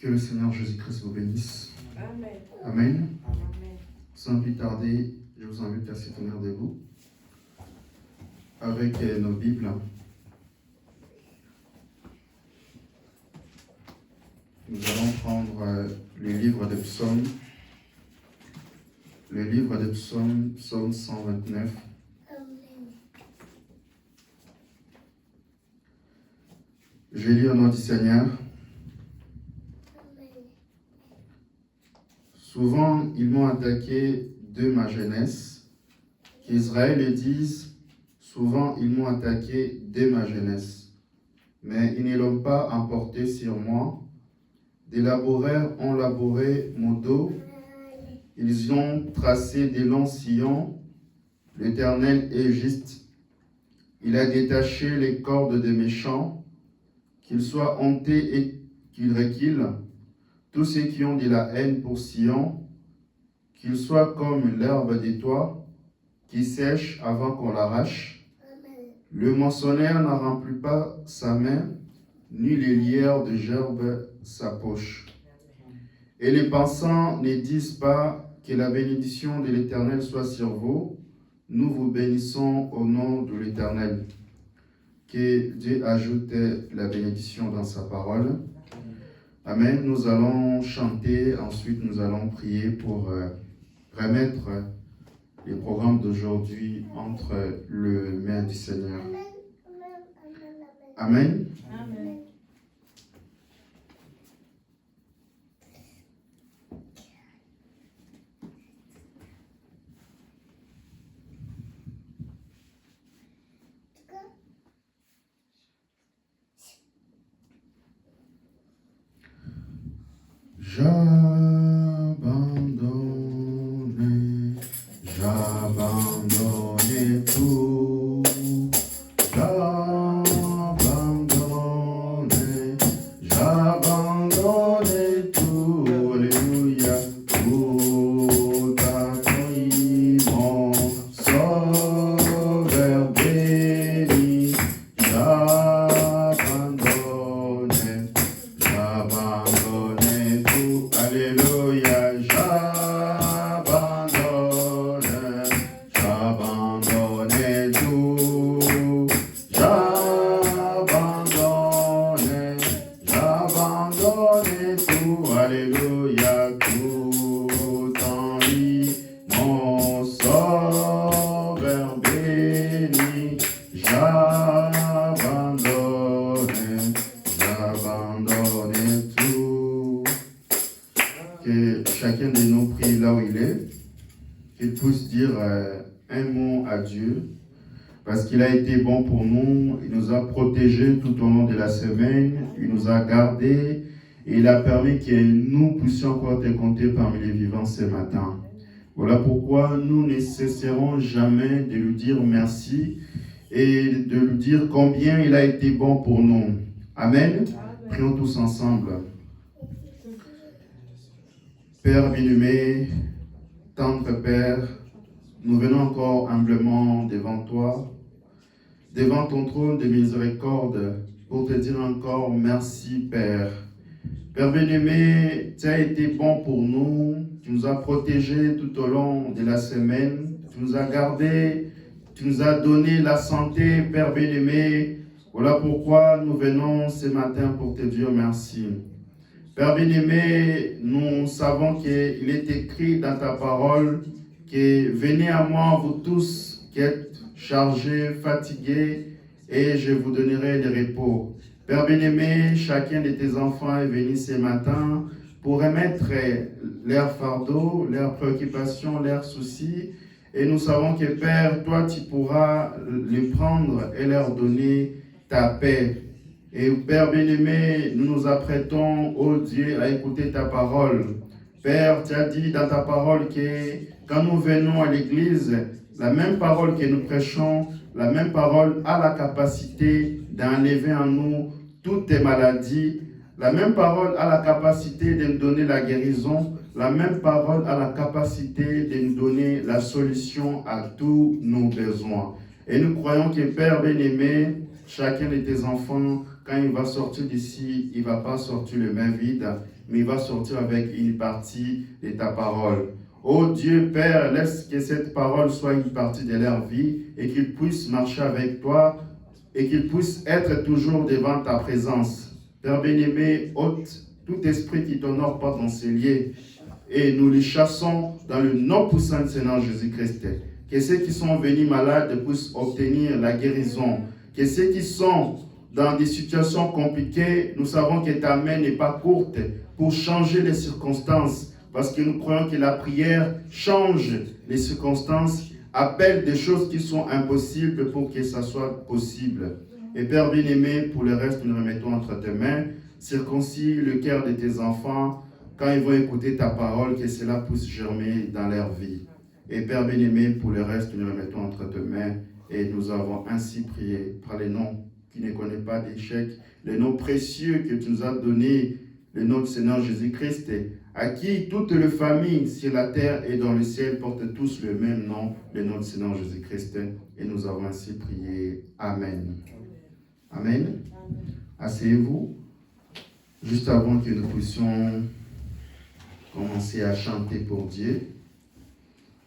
Que le Seigneur Jésus-Christ vous bénisse. Amen. Amen. Amen. Sans plus tarder, je vous invite à se tenir debout avec nos Bibles. Nous allons prendre le livre des psaumes. Le livre des psaumes, psaume 129. Je lis au nom du Seigneur. Souvent, ils m'ont attaqué de ma jeunesse. Qu'Israël le dise, souvent, ils m'ont attaqué de ma jeunesse. Mais ils ne l'ont pas emporté sur moi. Des laboureurs ont labouré mon dos. Ils ont tracé des longs sillons. L'Éternel est juste. Il a détaché les cordes des méchants. Qu'ils soient hantés et qu'ils reculent. Tous ceux qui ont de la haine pour Sion, qu'ils soient comme l'herbe des toits, qui sèche avant qu'on l'arrache. Le moissonneur n'en remplit pas sa main, ni les lières de gerbe sa poche. Et les pensants ne disent pas que la bénédiction de l'Éternel soit sur vous. Nous vous bénissons au nom de l'Éternel. Que Dieu ajoute la bénédiction dans sa parole. Amen. Nous allons chanter, ensuite nous allons prier pour remettre les programmes d'aujourd'hui entre les mains du Seigneur. Amen. Amen. J'abandonne tout. J'abandonne tout, alléluia, tout accueilli mon sauveur béni. J'abandonne tout, alléluia, j'abandonne tout, j'abandonne tout, alléluia, tout en lui, mon sauveur béni. J'abandonne tout. Que chacun de nous prie là où il est, qu'il puisse dire un mot à Dieu, parce qu'il a été bon pour nous, il nous a protégés tout au long de la semaine, il nous a gardés, et il a permis que nous puissions encore être comptés parmi les vivants ce matin. Voilà pourquoi nous ne cesserons jamais de lui dire merci et de lui dire combien il a été bon pour nous. Amen. Prions tous ensemble. Père bien-aimé, tendre Père, nous venons encore humblement devant toi, devant ton trône de miséricorde, pour te dire encore merci Père. Père bien-aimé, tu as été bon pour nous, tu nous as protégés tout au long de la semaine, tu nous as gardés, tu nous as donné la santé, Père bien-aimé. Voilà pourquoi nous venons ce matin pour te dire merci. Père bien-aimé, nous savons qu'il est écrit dans ta parole que venez à moi, vous tous qui êtes chargés, fatigués, et je vous donnerai le repos. Père bien-aimé, chacun de tes enfants est venu ce matin pour remettre leurs fardeaux, leurs préoccupations, leurs soucis. Et nous savons que Père, toi, tu pourras les prendre et leur donner ta paix. Et Père bien-aimé, nous nous apprêtons, ô Dieu, à écouter ta parole. Père, tu as dit dans ta parole que quand nous venons à l'église, la même parole que nous prêchons, la même parole a la capacité d'enlever en nous toutes tes maladies. La même parole a la capacité de nous donner la guérison. La même parole a la capacité de nous donner la solution à tous nos besoins. Et nous croyons que Père bien-aimé, chacun de tes enfants, quand il va sortir d'ici, il ne va pas sortir les mains vides, mais il va sortir avec une partie de ta parole. Oh Dieu Père, laisse que cette parole soit une partie de leur vie et qu'ils puissent marcher avec toi et qu'ils puissent être toujours devant ta présence. Père bien-aimé, ôte tout esprit qui t'honore pas dans ces lieux et nous les chassons dans le nom puissant de Seigneur Jésus-Christ. Que ceux qui sont venus malades puissent obtenir la guérison. Que ceux qui sont dans des situations compliquées, nous savons que ta main n'est pas courte pour changer les circonstances, parce que nous croyons que la prière change les circonstances, appelle des choses qui sont impossibles pour que ça soit possible. Et Père bien-aimé, pour le reste, nous remettons entre tes mains. Circoncis le cœur de tes enfants, quand ils vont écouter ta parole, que cela puisse germer dans leur vie. Et Père bien-aimé, pour le reste, nous remettons entre tes mains, et nous avons ainsi prié par les noms qui ne connaissent pas d'échec, les noms précieux que tu nous as donnés, le nom de Seigneur Jésus-Christ, à qui toute la famille sur la terre et dans le ciel portent tous le même nom, le nom de Seigneur Jésus-Christ. Et nous avons ainsi prié. Amen. Amen. Asseyez-vous. Juste avant que nous puissions commencer à chanter pour Dieu,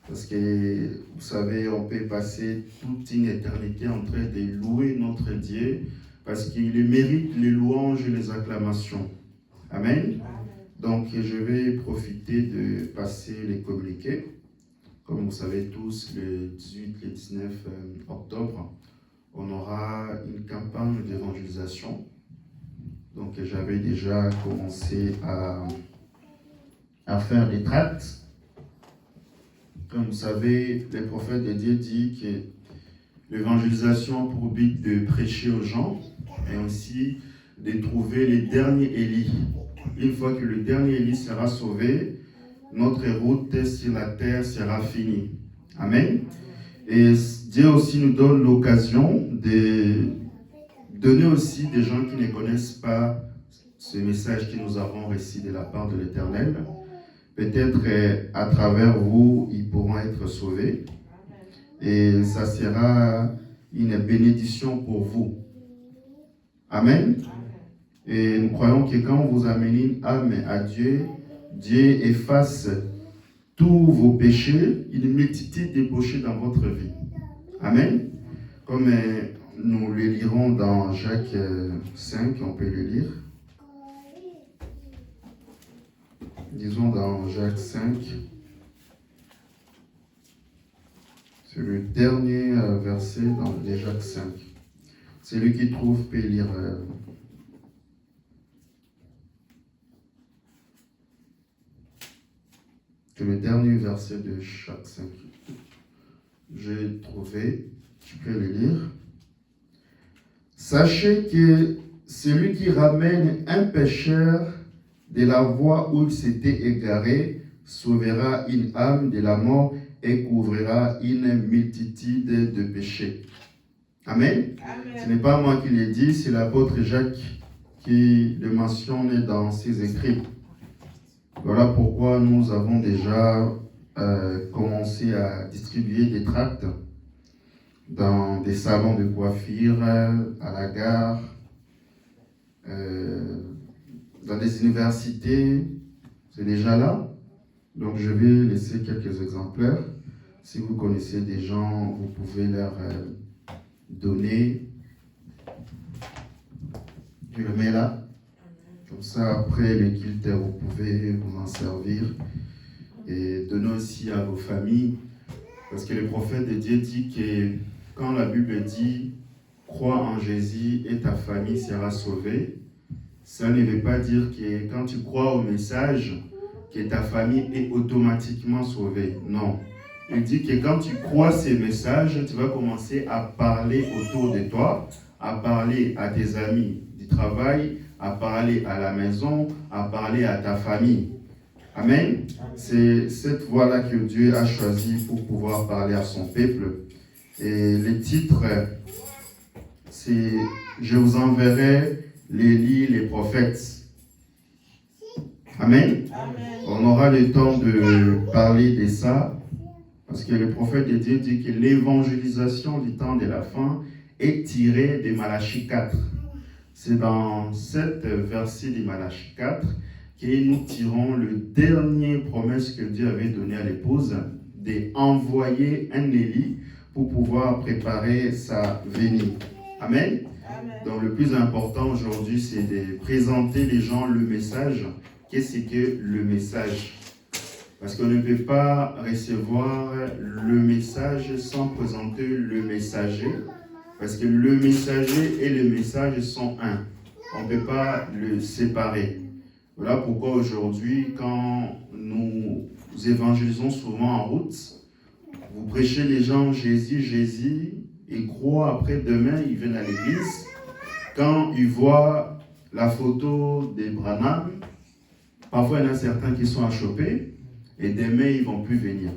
parce que, vous savez, on peut passer toute une éternité en train de louer notre Dieu, parce qu'il mérite les louanges et les acclamations. Amen. Donc, je vais profiter de passer les communiqués. Comme vous savez tous, le 18 et 19 octobre, on aura une campagne d'évangélisation. Donc, j'avais déjà commencé à faire des tracts. Comme vous savez, le prophète de Dieu dit que l'évangélisation a pour but de prêcher aux gens et aussi de trouver les derniers Élie. Une fois que le dernier Élie sera sauvé, notre route sur la terre sera finie. Amen. Et Dieu aussi nous donne l'occasion de donner aussi des gens qui ne connaissent pas ce message que nous avons reçu de la part de l'Éternel. Peut-être à travers vous, ils pourront être sauvés. Et ça sera une bénédiction pour vous. Amen. Et nous croyons que quand vous amenez une âme à Dieu, Dieu efface tous vos péchés, une multitude de péchés dans votre vie. Amen. Comme nous le lirons dans Jacques 5, on peut le lire. Disons dans Jacques 5, c'est le dernier verset dans les Jacques 5. Celui qui trouve peut lire. C'est le dernier verset de Jacques 5. J'ai trouvé, tu peux le lire. Sachez que celui qui ramène un pécheur de la voie où il s'était égaré sauvera une âme de la mort et couvrira une multitude de péchés. Amen. Amen. Ce n'est pas moi qui l'ai dit, c'est l'apôtre Jacques qui le mentionne dans ses écrits. Voilà pourquoi nous avons déjà commencé à distribuer des tracts dans des salons de coiffure, à la gare, dans des universités. C'est déjà là. Donc je vais laisser quelques exemplaires. Si vous connaissez des gens, vous pouvez leur donner. Je le mets là. Comme ça, après le culte, vous pouvez vous en servir et donner aussi à vos familles. Parce que le prophète de Dieu dit que quand la Bible dit « Crois en Jésus et ta famille sera sauvée », ça ne veut pas dire que quand tu crois au message, que ta famille est automatiquement sauvée. Non. Il dit que quand tu crois ces messages, tu vas commencer à parler autour de toi, à parler à tes amis du travail, à parler à la maison, à parler à ta famille. Amen. C'est cette voie-là que Dieu a choisie pour pouvoir parler à son peuple. Et le titre, c'est « Je vous enverrai l'Élie, les prophètes ». Amen. Amen. On aura le temps de parler de ça, parce que le prophète de Dieu dit que l'évangélisation du temps de la fin est tirée de Malachie 4. C'est dans cette verset de Malachie 4 que nous tirons le dernier promesse que Dieu avait donnée à l'épouse, d'envoyer un Élie pour pouvoir préparer sa venue. Amen. Amen. Donc le plus important aujourd'hui, c'est de présenter les gens le message. Qu'est-ce que le message? Parce qu'on ne peut pas recevoir le message sans présenter le messager. Parce que le messager et le message sont un. On ne peut pas le séparer. Voilà pourquoi aujourd'hui, quand nous évangélisons souvent en route, vous prêchez les gens Jésus, Jésus, ils croient après demain, ils viennent à l'église. Quand ils voient la photo des Branham, parfois il y en a certains qui sont achoppés et demain ils ne vont plus venir.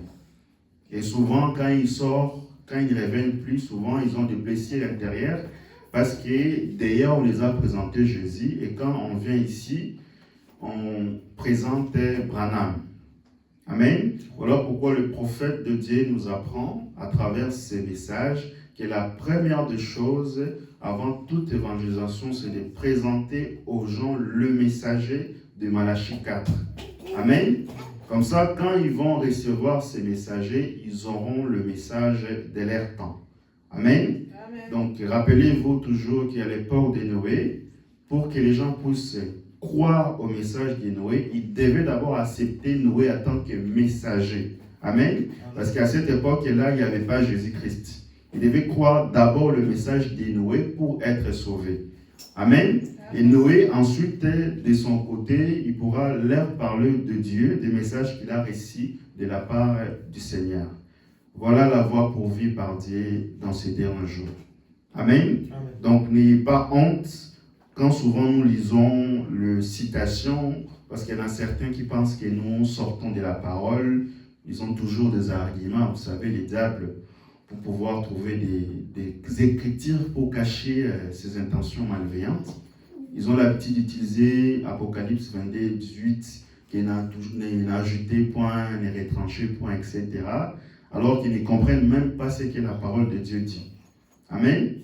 Et souvent quand ils sortent, quand ils ne reviennent plus, souvent ils ont des blessures intérieures parce que d'ailleurs on les a présentés Jésus et quand on vient ici, on présente Branham. Amen. Voilà pourquoi le prophète de Dieu nous apprend à travers ces messages que la première des choses avant toute évangélisation, c'est de présenter aux gens le messager de Malachie 4. Amen. Comme ça, quand ils vont recevoir ces messagers, ils auront le message de leur temps. Amen. Amen. Donc, rappelez-vous toujours qu'à l'époque de Noé, pour que les gens puissent croire au message de Noé, ils devaient d'abord accepter Noé en tant que messager. Amen. Parce qu'à cette époque-là, il n'y avait pas Jésus-Christ. Ils devaient croire d'abord le message de Noé pour être sauvés. Amen. Et Noé, ensuite, de son côté, il pourra leur parler de Dieu, des messages qu'il a reçus de la part du Seigneur. Voilà la voie pourvue par Dieu dans ces derniers jours. Amen. Amen. Donc, n'ayez pas honte quand souvent nous lisons les citations, parce qu'il y en a certains qui pensent que nous sortons de la parole, ils ont toujours des arguments, vous savez, les diables, pour pouvoir trouver des écritures pour cacher ses intentions malveillantes. Ils ont l'habitude d'utiliser Apocalypse 22, 18, qui n'est ajouté point, n'est retranché point, etc., alors qu'ils ne comprennent même pas ce que la parole de Dieu dit. Amen. Amen.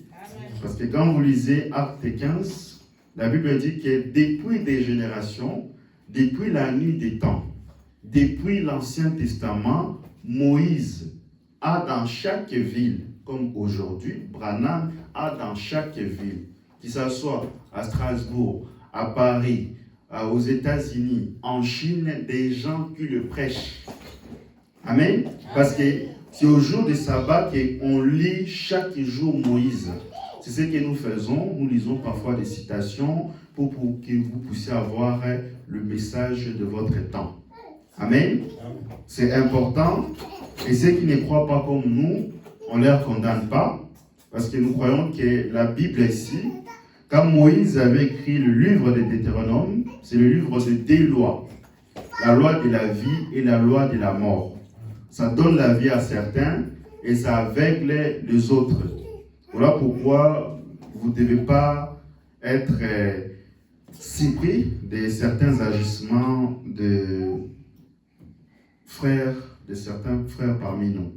Parce que quand vous lisez Acte 15, la Bible dit que depuis des générations, depuis la nuit des temps, depuis l'Ancien Testament, Moïse a dans chaque ville, comme aujourd'hui, Branham a dans chaque ville, que ce soit à Strasbourg, à Paris, aux États-Unis, en Chine, des gens qui le prêchent. Amen. Parce que c'est au jour de sabbat qu'on lit chaque jour Moïse. C'est ce que nous faisons. Nous lisons parfois des citations pour que vous puissiez avoir le message de votre temps. Amen. C'est important. Et ceux qui ne croient pas comme nous, on ne les condamne pas. Parce que nous croyons que la Bible ici, quand Moïse avait écrit le livre de Deutéronome, c'est le livre de deux lois. La loi de la vie et la loi de la mort. Ça donne la vie à certains et ça aveugle les autres. Voilà pourquoi vous ne devez pas être surpris de certains agissements de certains frères parmi nous.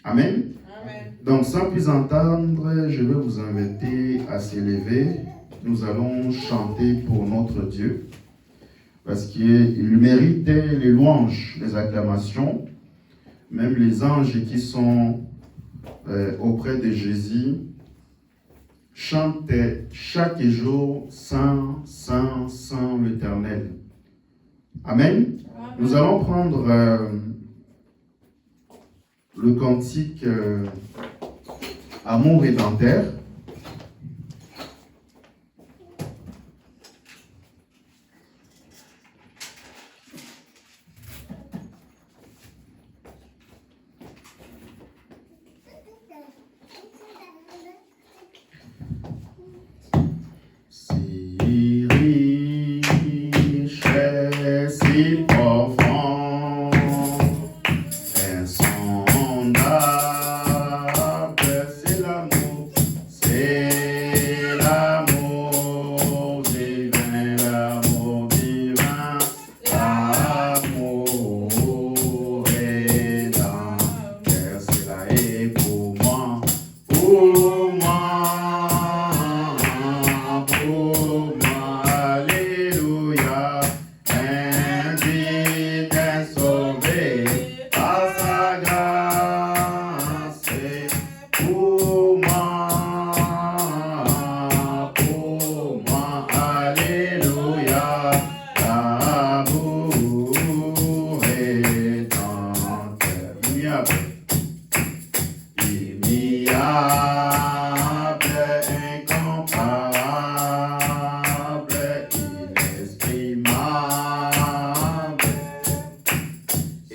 Amen. Amen. Donc, sans plus entendre, je vais vous inviter à s'élever. Nous allons chanter pour notre Dieu, parce qu'il mérite les louanges, les acclamations. Même les anges qui sont auprès de Jésus chantent chaque jour Saint, Saint, Saint l'Éternel. Amen. Amen. Nous allons prendre le cantique Amour rédempteur.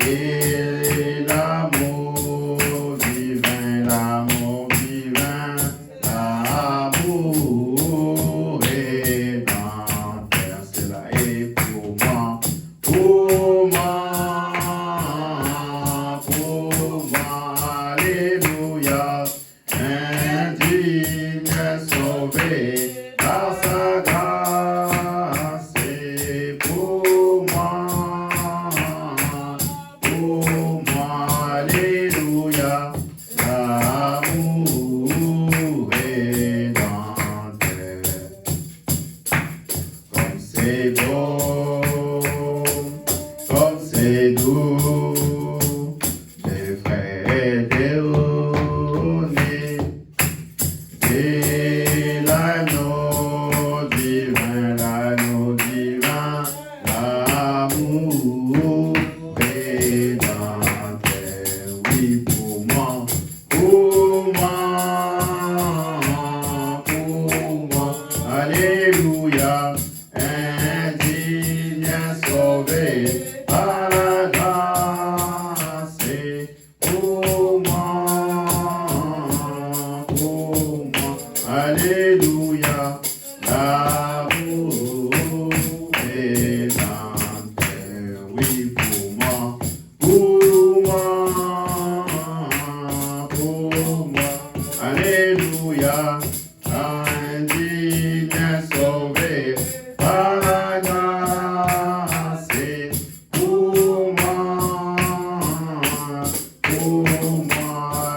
Et l'amour divin, l'amour divin, l'amour rédempteur, cela est pour moi, pour moi, alléluia, indigne sauvé par sa grâce, c'est pour moi, alléluia, l'amour rédempteur. Comme c'est beau, comme c'est doux, les frères déronés, et l'agneau divin, l'amour rédempteur. Oui, pour moi, alléluia, indigne sauvé par la grâce, et pour moi, alléluia, l'amour rédempteur. Oui, pour moi, alléluia, indigne sauvé par la grâce, et pour moi,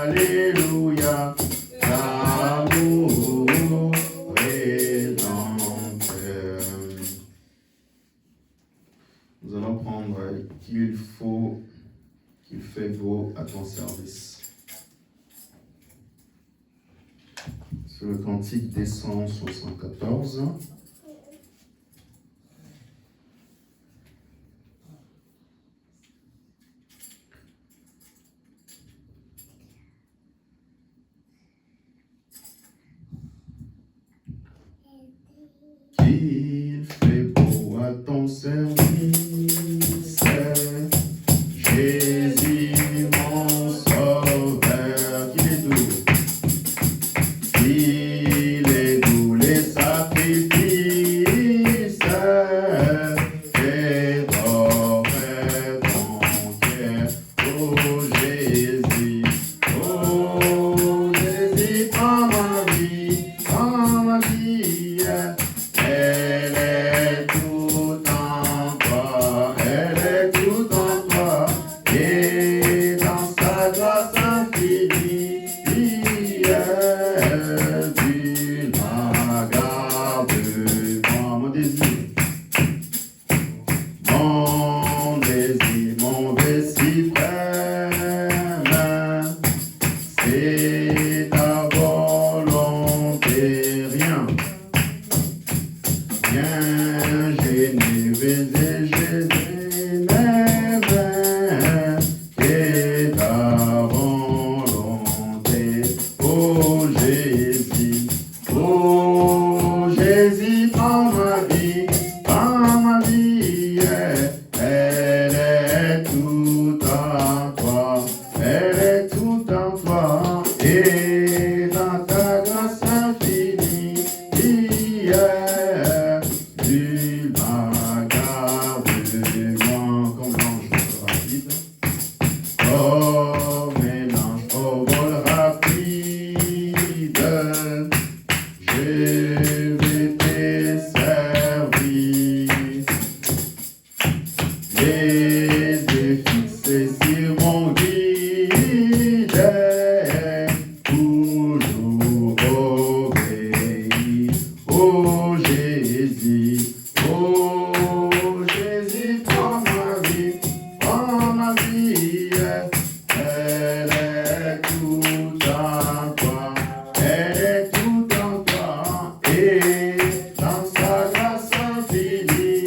alléluia, l'amour rédempteur. Nous allons prendre qu'il fait beau à ton service. Sur le cantique des 174. Qu'il fait beau à ton service, Jésus mon sauveur, qu'il est doux. Il est doux les sacrifices, et d'offrir ton cœur, oh Jésus, prends ma vie, elle est tout en toi, et dans sa grâce infinie, tu la gardes. Mon désir, mon désir frère, c'est ta volonté, rien Génévé et Genève, et ta volonté, oh Jésus, prends ma vie, elle est tout en toi, et dans ta grâce infinie, tu m'as gardé, moi comme l'ange rapide, comme un ange au vol rapide, je vais te servir, les yeux fixés sur mon guide, toujours obéir, oh Jésus, prends ma vie, elle est tout en toi, et dans sa grâce infinie,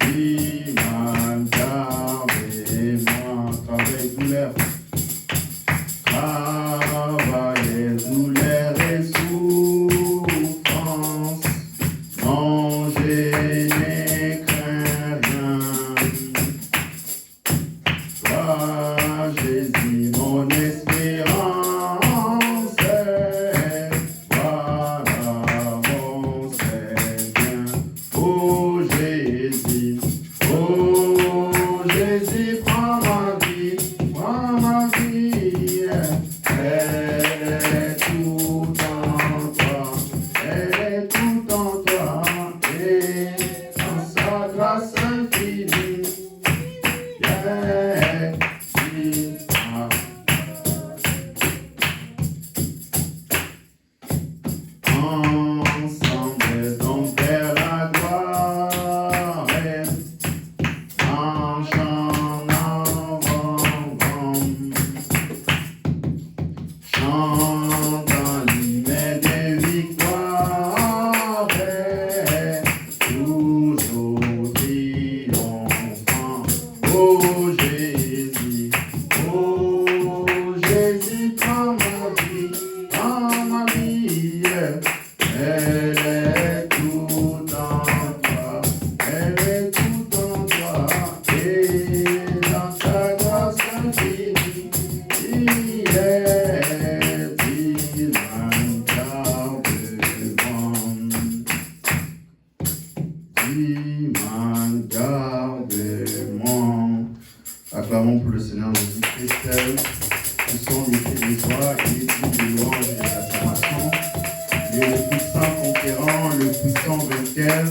il m'a gardé, moi, travail douleur, et souffrance, non, je ne crains rien. Acclamons pour le Seigneur Jésus-Christ. Nous sommes les cris de joie et les cris de louange et d'acclamation. Le puissant conquérant, le puissant vainqueur.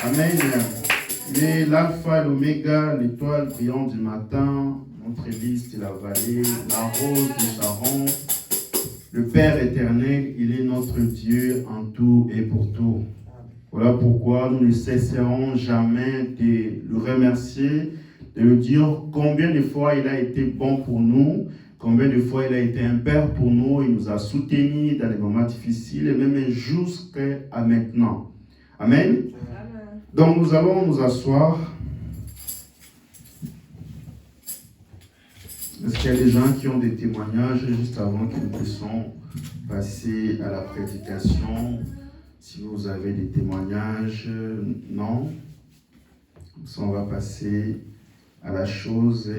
Amen. Il est l'alpha et l'oméga, l'étoile brillante du matin, notre église de la vallée, la rose de Sharon. Le Père éternel, il est notre Dieu en tout et pour tout. Voilà pourquoi nous ne cesserons jamais de le remercier, de lui dire combien de fois il a été bon pour nous, combien de fois il a été un père pour nous, il nous a soutenus dans les moments difficiles et même jusqu'à maintenant. Amen. Donc nous allons nous asseoir. Est-ce qu'il y a des gens qui ont des témoignages juste avant que nous puissions passer à la prédication? Si vous avez des témoignages, non. On va passer à la chose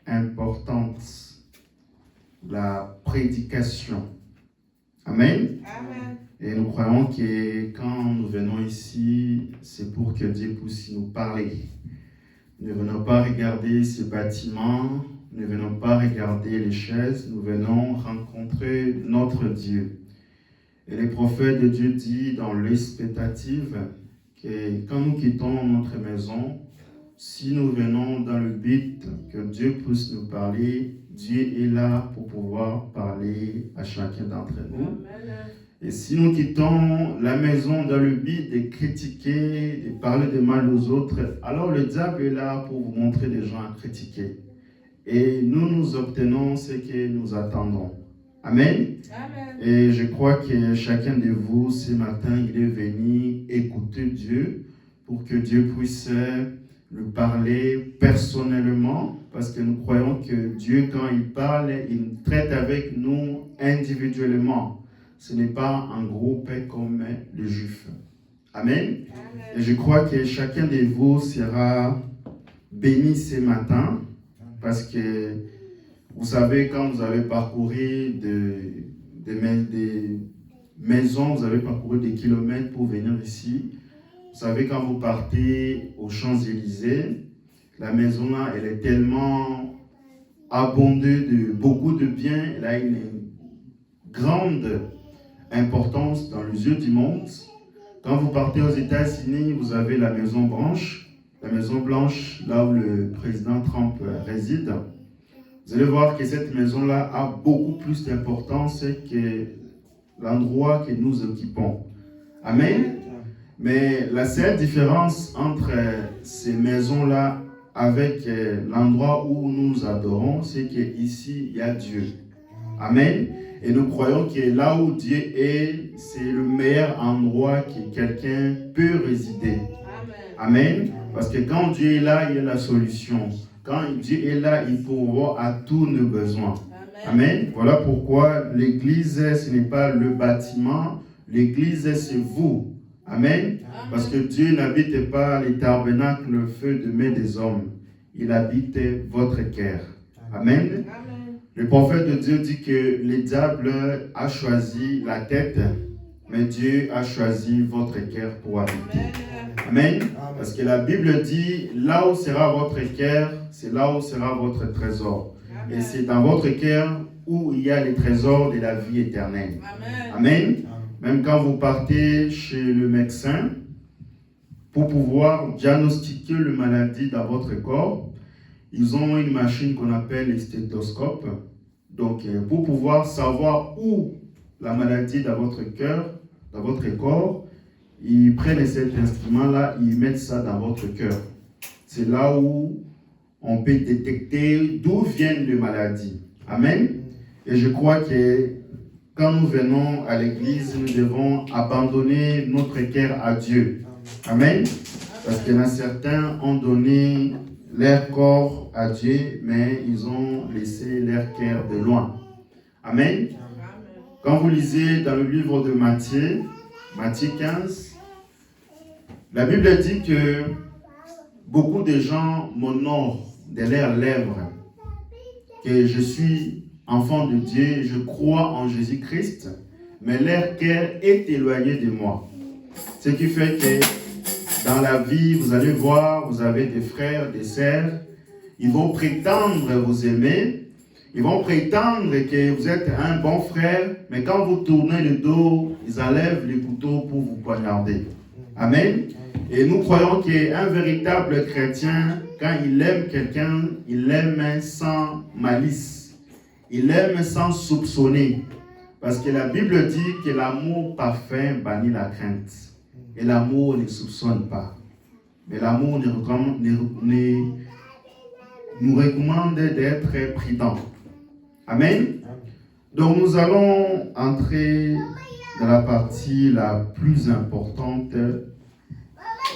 importante, la prédication. Amen. Amen. Et nous croyons que quand nous venons ici, c'est pour que Dieu puisse nous parler. Nous ne venons pas regarder ces bâtiments, nous ne venons pas regarder les chaises, nous venons rencontrer notre Dieu. Et les prophètes de Dieu disent dans l'expectative que quand nous quittons notre maison, si nous venons dans le but que Dieu puisse nous parler, Dieu est là pour pouvoir parler à chacun d'entre nous. Amen. Et si nous quittons la maison dans le but de critiquer, de parler de mal aux autres, alors le diable est là pour vous montrer des gens à critiquer. Et nous obtenons ce que nous attendons. Amen. Amen. Et je crois que chacun de vous, ce matin, il est venu écouter Dieu pour que Dieu puisse lui parler personnellement, parce que nous croyons que Dieu, quand il parle, il traite avec nous individuellement. Ce n'est pas en groupe comme les Juifs. Amen. Amen. Et je crois que chacun de vous sera béni ce matin, parce que vous savez, quand vous avez parcouru des maisons, vous avez parcouru des kilomètres pour venir ici. Vous savez, quand vous partez aux Champs-Élysées, la maison là, elle est tellement abondée de beaucoup de biens. Elle a une grande importance dans les yeux du monde. Quand vous partez aux États-Unis, vous avez la Maison Blanche. La Maison Blanche, là où le président Trump réside. Vous allez voir que cette maison-là a beaucoup plus d'importance que l'endroit que nous occupons. Amen. Mais la seule différence entre ces maisons-là avec l'endroit où nous adorons, c'est qu'ici, il y a Dieu. Amen. Et nous croyons que là où Dieu est, c'est le meilleur endroit que quelqu'un peut résider. Amen. Parce que quand Dieu est là, il y a la solution. Quand Dieu est là, il pourvoit à tous nos besoins. Amen. Amen. Voilà pourquoi l'église, ce n'est pas le bâtiment. L'église, c'est vous. Amen. Amen. Parce que Dieu n'habite pas les tabernacles, le feu de main des hommes. Il habite votre cœur. Amen. Amen. Le prophète de Dieu dit que le diable a choisi la tête, mais Dieu a choisi votre cœur pour habiter. Amen. Parce que la Bible dit, là où sera votre cœur, c'est là où sera votre trésor. Amen. Et c'est dans votre cœur où il y a les trésors de la vie éternelle. Amen. Amen. Même quand vous partez chez le médecin, pour pouvoir diagnostiquer la maladie dans votre corps, ils ont une machine qu'on appelle le stéthoscope. Donc, pour pouvoir savoir où la maladie dans votre cœur, dans votre corps, ils prennent cet instrument-là, ils mettent ça dans votre cœur. C'est là où on peut détecter d'où viennent les maladies. Amen. Et je crois que quand nous venons à l'église, nous devons abandonner notre cœur à Dieu. Amen. Parce qu'il y en a certains ont donné leur corps à Dieu, mais ils ont laissé leur cœur de loin. Amen. Quand vous lisez dans le livre de Matthieu 15, la Bible dit que beaucoup de gens m'honorent de leurs lèvres, que je suis enfant de Dieu, je crois en Jésus-Christ, mais leur cœur est éloigné de moi. Ce qui fait que dans la vie, vous allez voir, vous avez des frères, des sœurs, Ils vont prétendre vous aimer. Ils vont prétendre que vous êtes un bon frère. Mais quand vous tournez le dos, ils enlèvent les couteaux pour vous poignarder. Amen. Et nous croyons qu'un véritable chrétien, quand il aime quelqu'un, il l'aime sans malice. Il l'aime sans soupçonner. Parce que la Bible dit que l'amour parfait bannit la crainte. Et l'amour ne soupçonne pas. Mais l'amour nous recommande d'être prudents. Amen. Donc nous allons entrer dans la partie la plus importante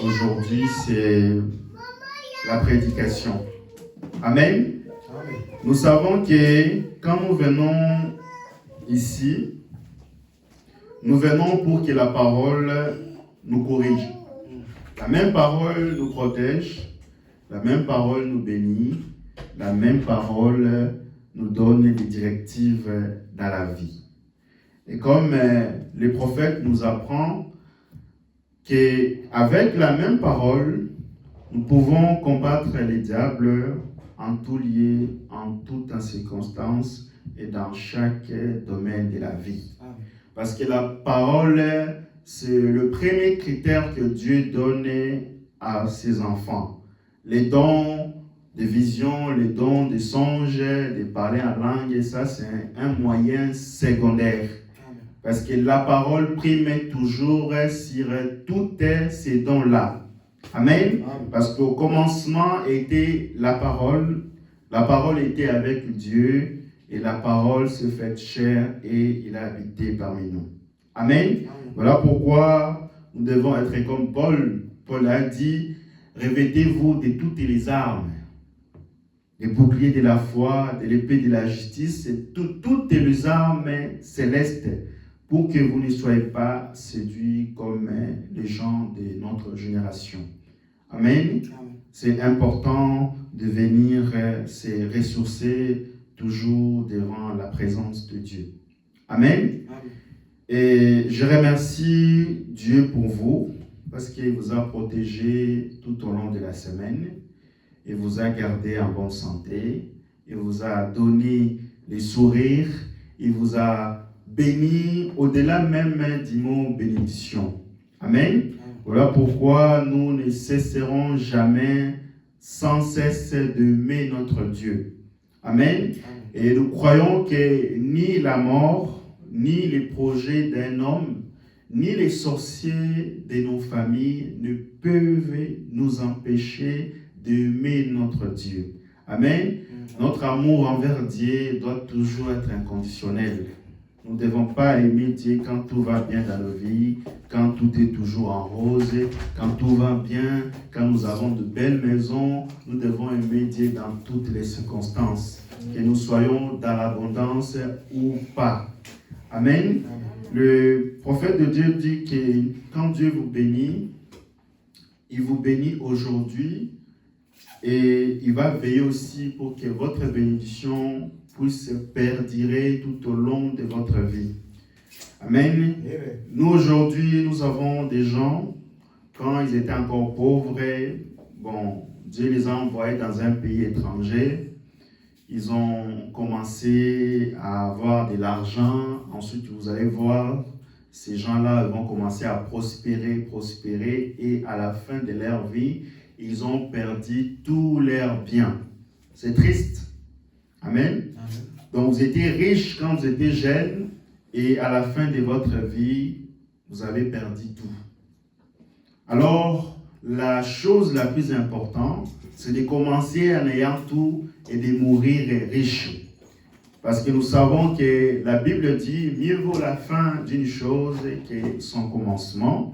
aujourd'hui, c'est la prédication. Amen. Nous savons que quand nous venons ici, nous venons pour que la parole nous corrige. La même parole nous protège, la même parole nous bénit, la même parole nous donne des directives dans la vie. Et comme le prophète nous apprend qu'avec la même parole, nous pouvons combattre les diables en tout lieu, en toute circonstance et dans chaque domaine de la vie. Parce que la parole, c'est le premier critère que Dieu donne à ses enfants. Les dons de vision, les dons de songe, de parler en langue, et ça c'est un moyen secondaire. Parce que la parole prime toujours sur tous ces dons-là. Amen. Parce qu'au commencement était la parole était avec Dieu, et la parole se fait chair et il a habité parmi nous. Amen. Voilà pourquoi nous devons être comme Paul. Paul a dit, revêtez-vous de toutes les armes, les boucliers de la foi, de l'épée de la justice, et toutes les armes célestes, pour que vous ne soyez pas séduits comme les gens de notre génération. Amen. C'est important de venir se ressourcer toujours devant la présence de Dieu. Amen. Et je remercie Dieu pour vous, parce qu'il vous a protégé tout au long de la semaine. Il vous a gardé en bonne santé. Il vous a donné les sourires. Il vous a béni au-delà même du mot bénédiction. Amen. Voilà pourquoi nous ne cesserons jamais, sans cesse, d'aimer notre Dieu. Amen. Et nous croyons que ni la mort, ni les projets d'un homme, ni les sorciers de nos familles ne peuvent nous empêcher d'aimer notre Dieu. Amen. Notre amour envers Dieu doit toujours être inconditionnel. Nous ne devons pas aimer Dieu quand tout va bien dans nos vies, quand tout est toujours en rose, quand tout va bien, quand nous avons de belles maisons. Nous devons aimer Dieu dans toutes les circonstances, que nous soyons dans l'abondance ou pas. Amen. Le prophète de Dieu dit que quand Dieu vous bénit, il vous bénit aujourd'hui et il va veiller aussi pour que votre bénédiction puisse perdurer tout au long de votre vie. Amen. Nous aujourd'hui, nous avons des gens, quand ils étaient encore pauvres, Dieu les a envoyés dans un pays étranger. Ils ont commencé à avoir de l'argent. Ensuite, vous allez voir, ces gens-là vont commencer à prospérer, et à la fin de leur vie, ils ont perdu tous leurs biens. C'est triste. Amen. Donc, vous étiez riche quand vous étiez jeune, et à la fin de votre vie, vous avez perdu tout. Alors, la chose la plus importante, c'est de commencer en ayant tout et de mourir riche. Parce que nous savons que la Bible dit, mieux vaut la fin d'une chose que son commencement.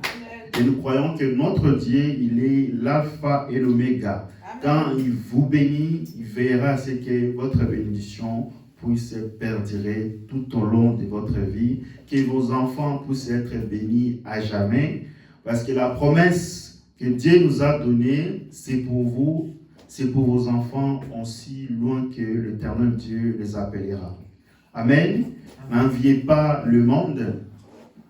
Et nous croyons que notre Dieu, il est l'alpha et l'oméga. Quand il vous bénit, il veillera à ce que votre bénédiction puisse perdurer tout au long de votre vie, que vos enfants puissent être bénis à jamais. Parce que la promesse que Dieu nous a donnée, c'est pour vous, c'est pour vos enfants aussi loin que l'Éternel Dieu les appellera. Amen. N'enviez pas le monde,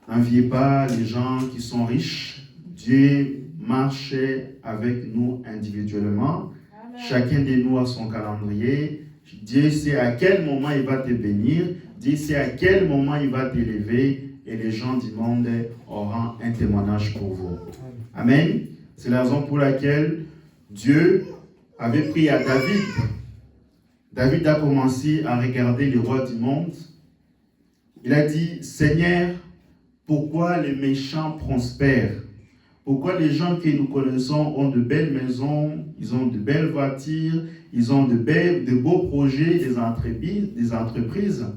n'enviez pas les gens qui sont riches. Dieu marche avec nous individuellement. Chacun de nous a son calendrier. Dieu sait à quel moment il va te bénir. Dieu sait à quel moment il va t'élever. Et les gens du monde auront un témoignage pour vous. Amen. C'est la raison pour laquelle Dieu avait pris à David. David a commencé à regarder les rois du monde. Il a dit, Seigneur, pourquoi les méchants prospèrent? Pourquoi les gens que nous connaissons ont de belles maisons, ils ont de belles voitures, ils ont de beaux projets, des entreprises.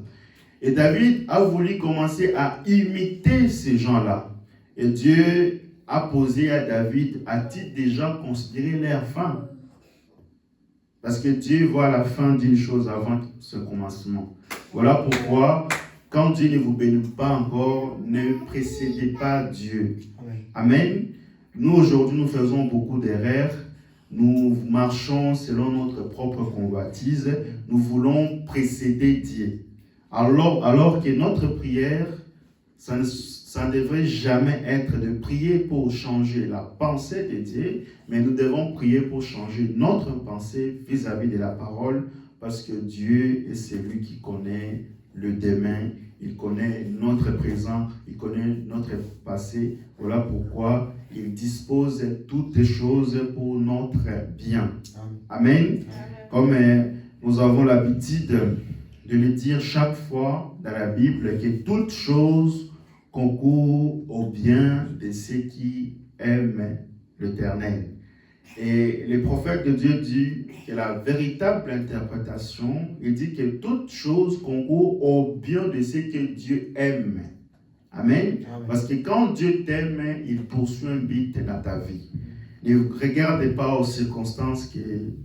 Et David a voulu commencer à imiter ces gens-là. Et Dieu a posé à David, a-t-il déjà considéré leur fin? Parce que Dieu voit la fin d'une chose avant ce commencement. Voilà pourquoi, quand Dieu ne vous bénit pas encore, ne précédez pas Dieu. Amen. Nous, aujourd'hui, nous faisons beaucoup d'erreurs. Nous marchons selon notre propre convoitise. Nous voulons précéder Dieu. Alors que notre prière, ça ne devrait jamais être de prier pour changer la pensée de Dieu, mais nous devons prier pour changer notre pensée vis-à-vis de la parole, parce que Dieu est celui qui connaît le demain, il connaît notre présent, il connaît notre passé. Voilà pourquoi il dispose toutes les choses pour notre bien. Amen. Comme nous avons l'habitude de le dire chaque fois dans la Bible, que toutes choses concourent au bien de ceux qui aiment l'Éternel. Et le prophète de Dieu dit que la véritable interprétation, il dit que toutes choses concourent au bien de ceux que Dieu aime. Amen. Parce que quand Dieu t'aime, il poursuit un but dans ta vie. Ne regarde pas aux circonstances que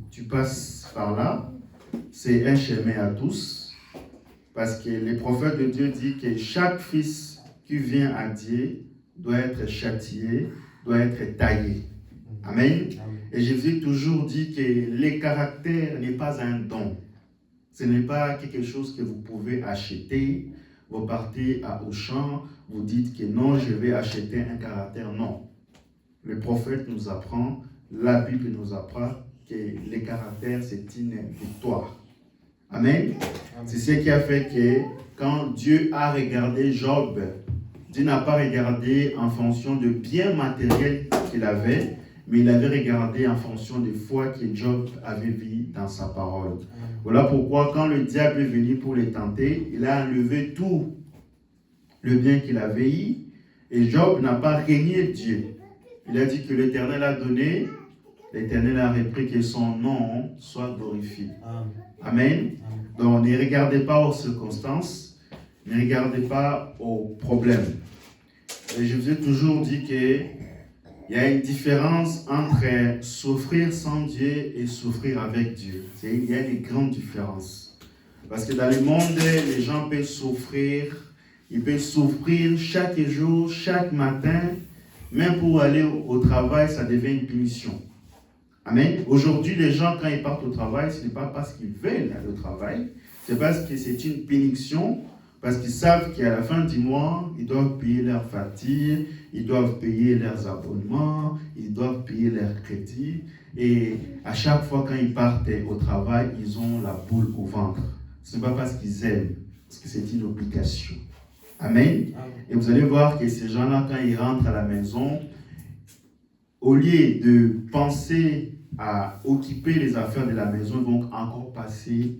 tu passes par là. C'est un chemin à tous. Parce que le prophète de Dieu dit que chaque fils qui vient à Dieu doit être châtié, doit être taillé. Amen. Et Jésus toujours dit que le caractère n'est pas un don. Ce n'est pas quelque chose que vous pouvez acheter. Vous partez à Auchan, vous dites que non, je vais acheter un caractère. Non. Le prophète nous apprend, la Bible nous apprend que le caractère, c'est une victoire. Amen. C'est ce qui a fait que quand Dieu a regardé Job, Dieu n'a pas regardé en fonction de biens matériels qu'il avait, mais il avait regardé en fonction des foi que Job avait vu dans sa parole. Voilà pourquoi quand le diable est venu pour les tenter, il a enlevé tout le bien qu'il avait eu, et Job n'a pas régné Dieu. Il a dit que l'Éternel a donné, l'Éternel a repris, que son nom soit glorifié. Amen. Donc ne regardez pas aux circonstances, ne regardez pas aux problèmes. Et je vous ai toujours dit qu'il y a une différence entre souffrir sans Dieu et souffrir avec Dieu. Il y a une grande différence. Parce que dans le monde, les gens peuvent souffrir. Ils peuvent souffrir chaque jour, chaque matin. Même pour aller au travail, ça devient une punition. Amen. Aujourd'hui, les gens, quand ils partent au travail, ce n'est pas parce qu'ils veulent aller au travail. C'est parce que c'est une punition. Parce qu'ils savent qu'à la fin du mois, ils doivent payer leurs factures, ils doivent payer leurs abonnements, ils doivent payer leurs crédits. Et à chaque fois quand ils partent au travail, ils ont la boule au ventre. Ce n'est pas parce qu'ils aiment, parce que c'est une obligation. Amen. Et vous allez voir que ces gens-là, quand ils rentrent à la maison, au lieu de penser à occuper les affaires de la maison, ils vont encore passer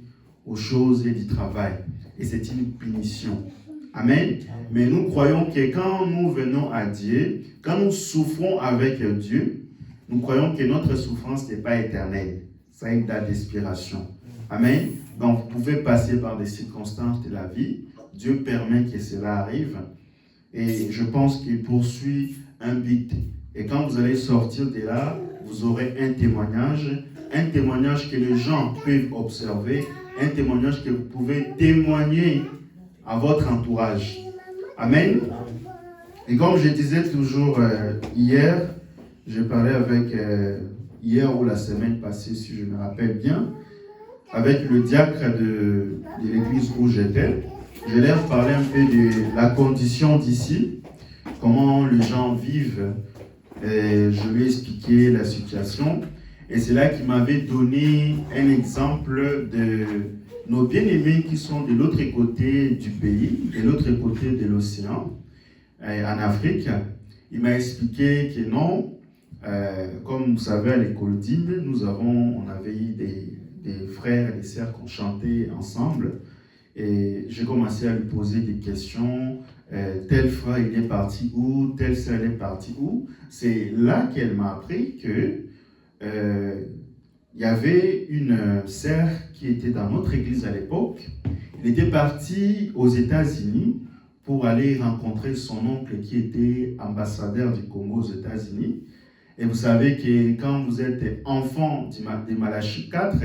aux choses du travail. Et c'est une punition. Amen. Mais nous croyons que quand nous venons à Dieu, quand nous souffrons avec Dieu, nous croyons que notre souffrance n'est pas éternelle. Ça a une date d'expiration. Amen. Donc vous pouvez passer par des circonstances de la vie. Dieu permet que cela arrive. Et je pense qu'il poursuit un but. Et quand vous allez sortir de là, vous aurez un témoignage que les gens peuvent observer, un témoignage que vous pouvez témoigner à votre entourage. Amen. Et comme je disais toujours hier, je parlais avec, hier ou la semaine passée, si je me rappelle bien, avec le diacre de l'église où j'étais. Je leur parlais un peu de la condition d'ici, comment les gens vivent. Et je lui ai expliqué la situation. Et c'est là qu'il m'avait donné un exemple de nos bien-aimés qui sont de l'autre côté du pays, de l'autre côté de l'océan, en Afrique. Il m'a expliqué que non, comme vous savez, à l'école d'hymne, on avait eu des frères et des sœurs qui ont chanté ensemble. Et j'ai commencé à lui poser des questions. Tel frère, il est parti où? Telle sœur, elle est partie où? C'est là qu'elle m'a appris que il y avait une sœur qui était dans notre église à l'époque. Il était parti aux États-Unis pour aller rencontrer son oncle qui était ambassadeur du Congo aux États-Unis. Et vous savez que quand vous êtes enfant de Malachie 4,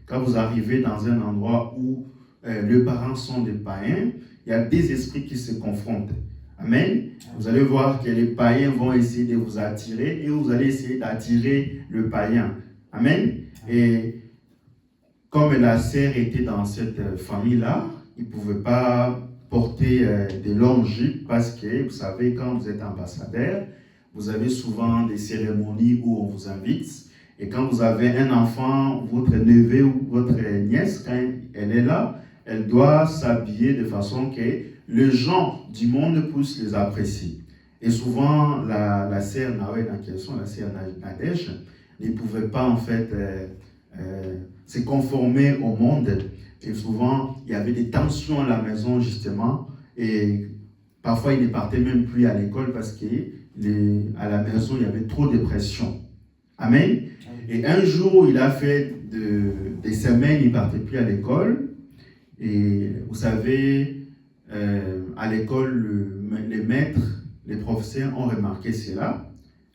quand vous arrivez dans un endroit où les parents sont des païens, il y a des esprits qui se confrontent. Amen. Vous allez voir que les païens vont essayer de vous attirer et vous allez essayer d'attirer le païen. Amen. Et comme la sœur était dans cette famille-là, il ne pouvait pas porter de longues jupes parce que, vous savez, quand vous êtes ambassadeur, vous avez souvent des cérémonies où on vous invite. Et quand vous avez un enfant, votre neveu ou votre nièce, quand elle est là, elle doit s'habiller de façon que les gens du monde puissent les apprécier. Et souvent, la sœur Nawed en question, la sœur Nadège, ne pouvait pas en fait se conformer au monde. Et souvent, il y avait des tensions à la maison justement. Et parfois, il ne partait même plus à l'école parce qu'à la maison, il y avait trop de pression. Amen. Et un jour, il a fait des semaines, il ne partait plus à l'école. Et vous savez, à l'école, les maîtres, les professeurs ont remarqué cela.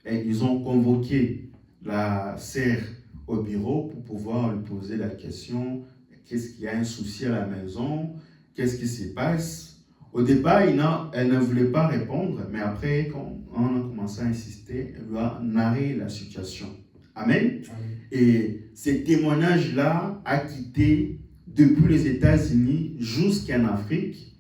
Et ils ont convoqué la sœur au bureau pour pouvoir lui poser la question, qu'est-ce qu'il y a un souci à la maison, qu'est-ce qui se passe. Au départ, elle ne voulait pas répondre, mais après, quand on a commencé à insister, elle lui a narré la situation. Amen. Et ce témoignage-là a quitté depuis les États-Unis jusqu'en Afrique,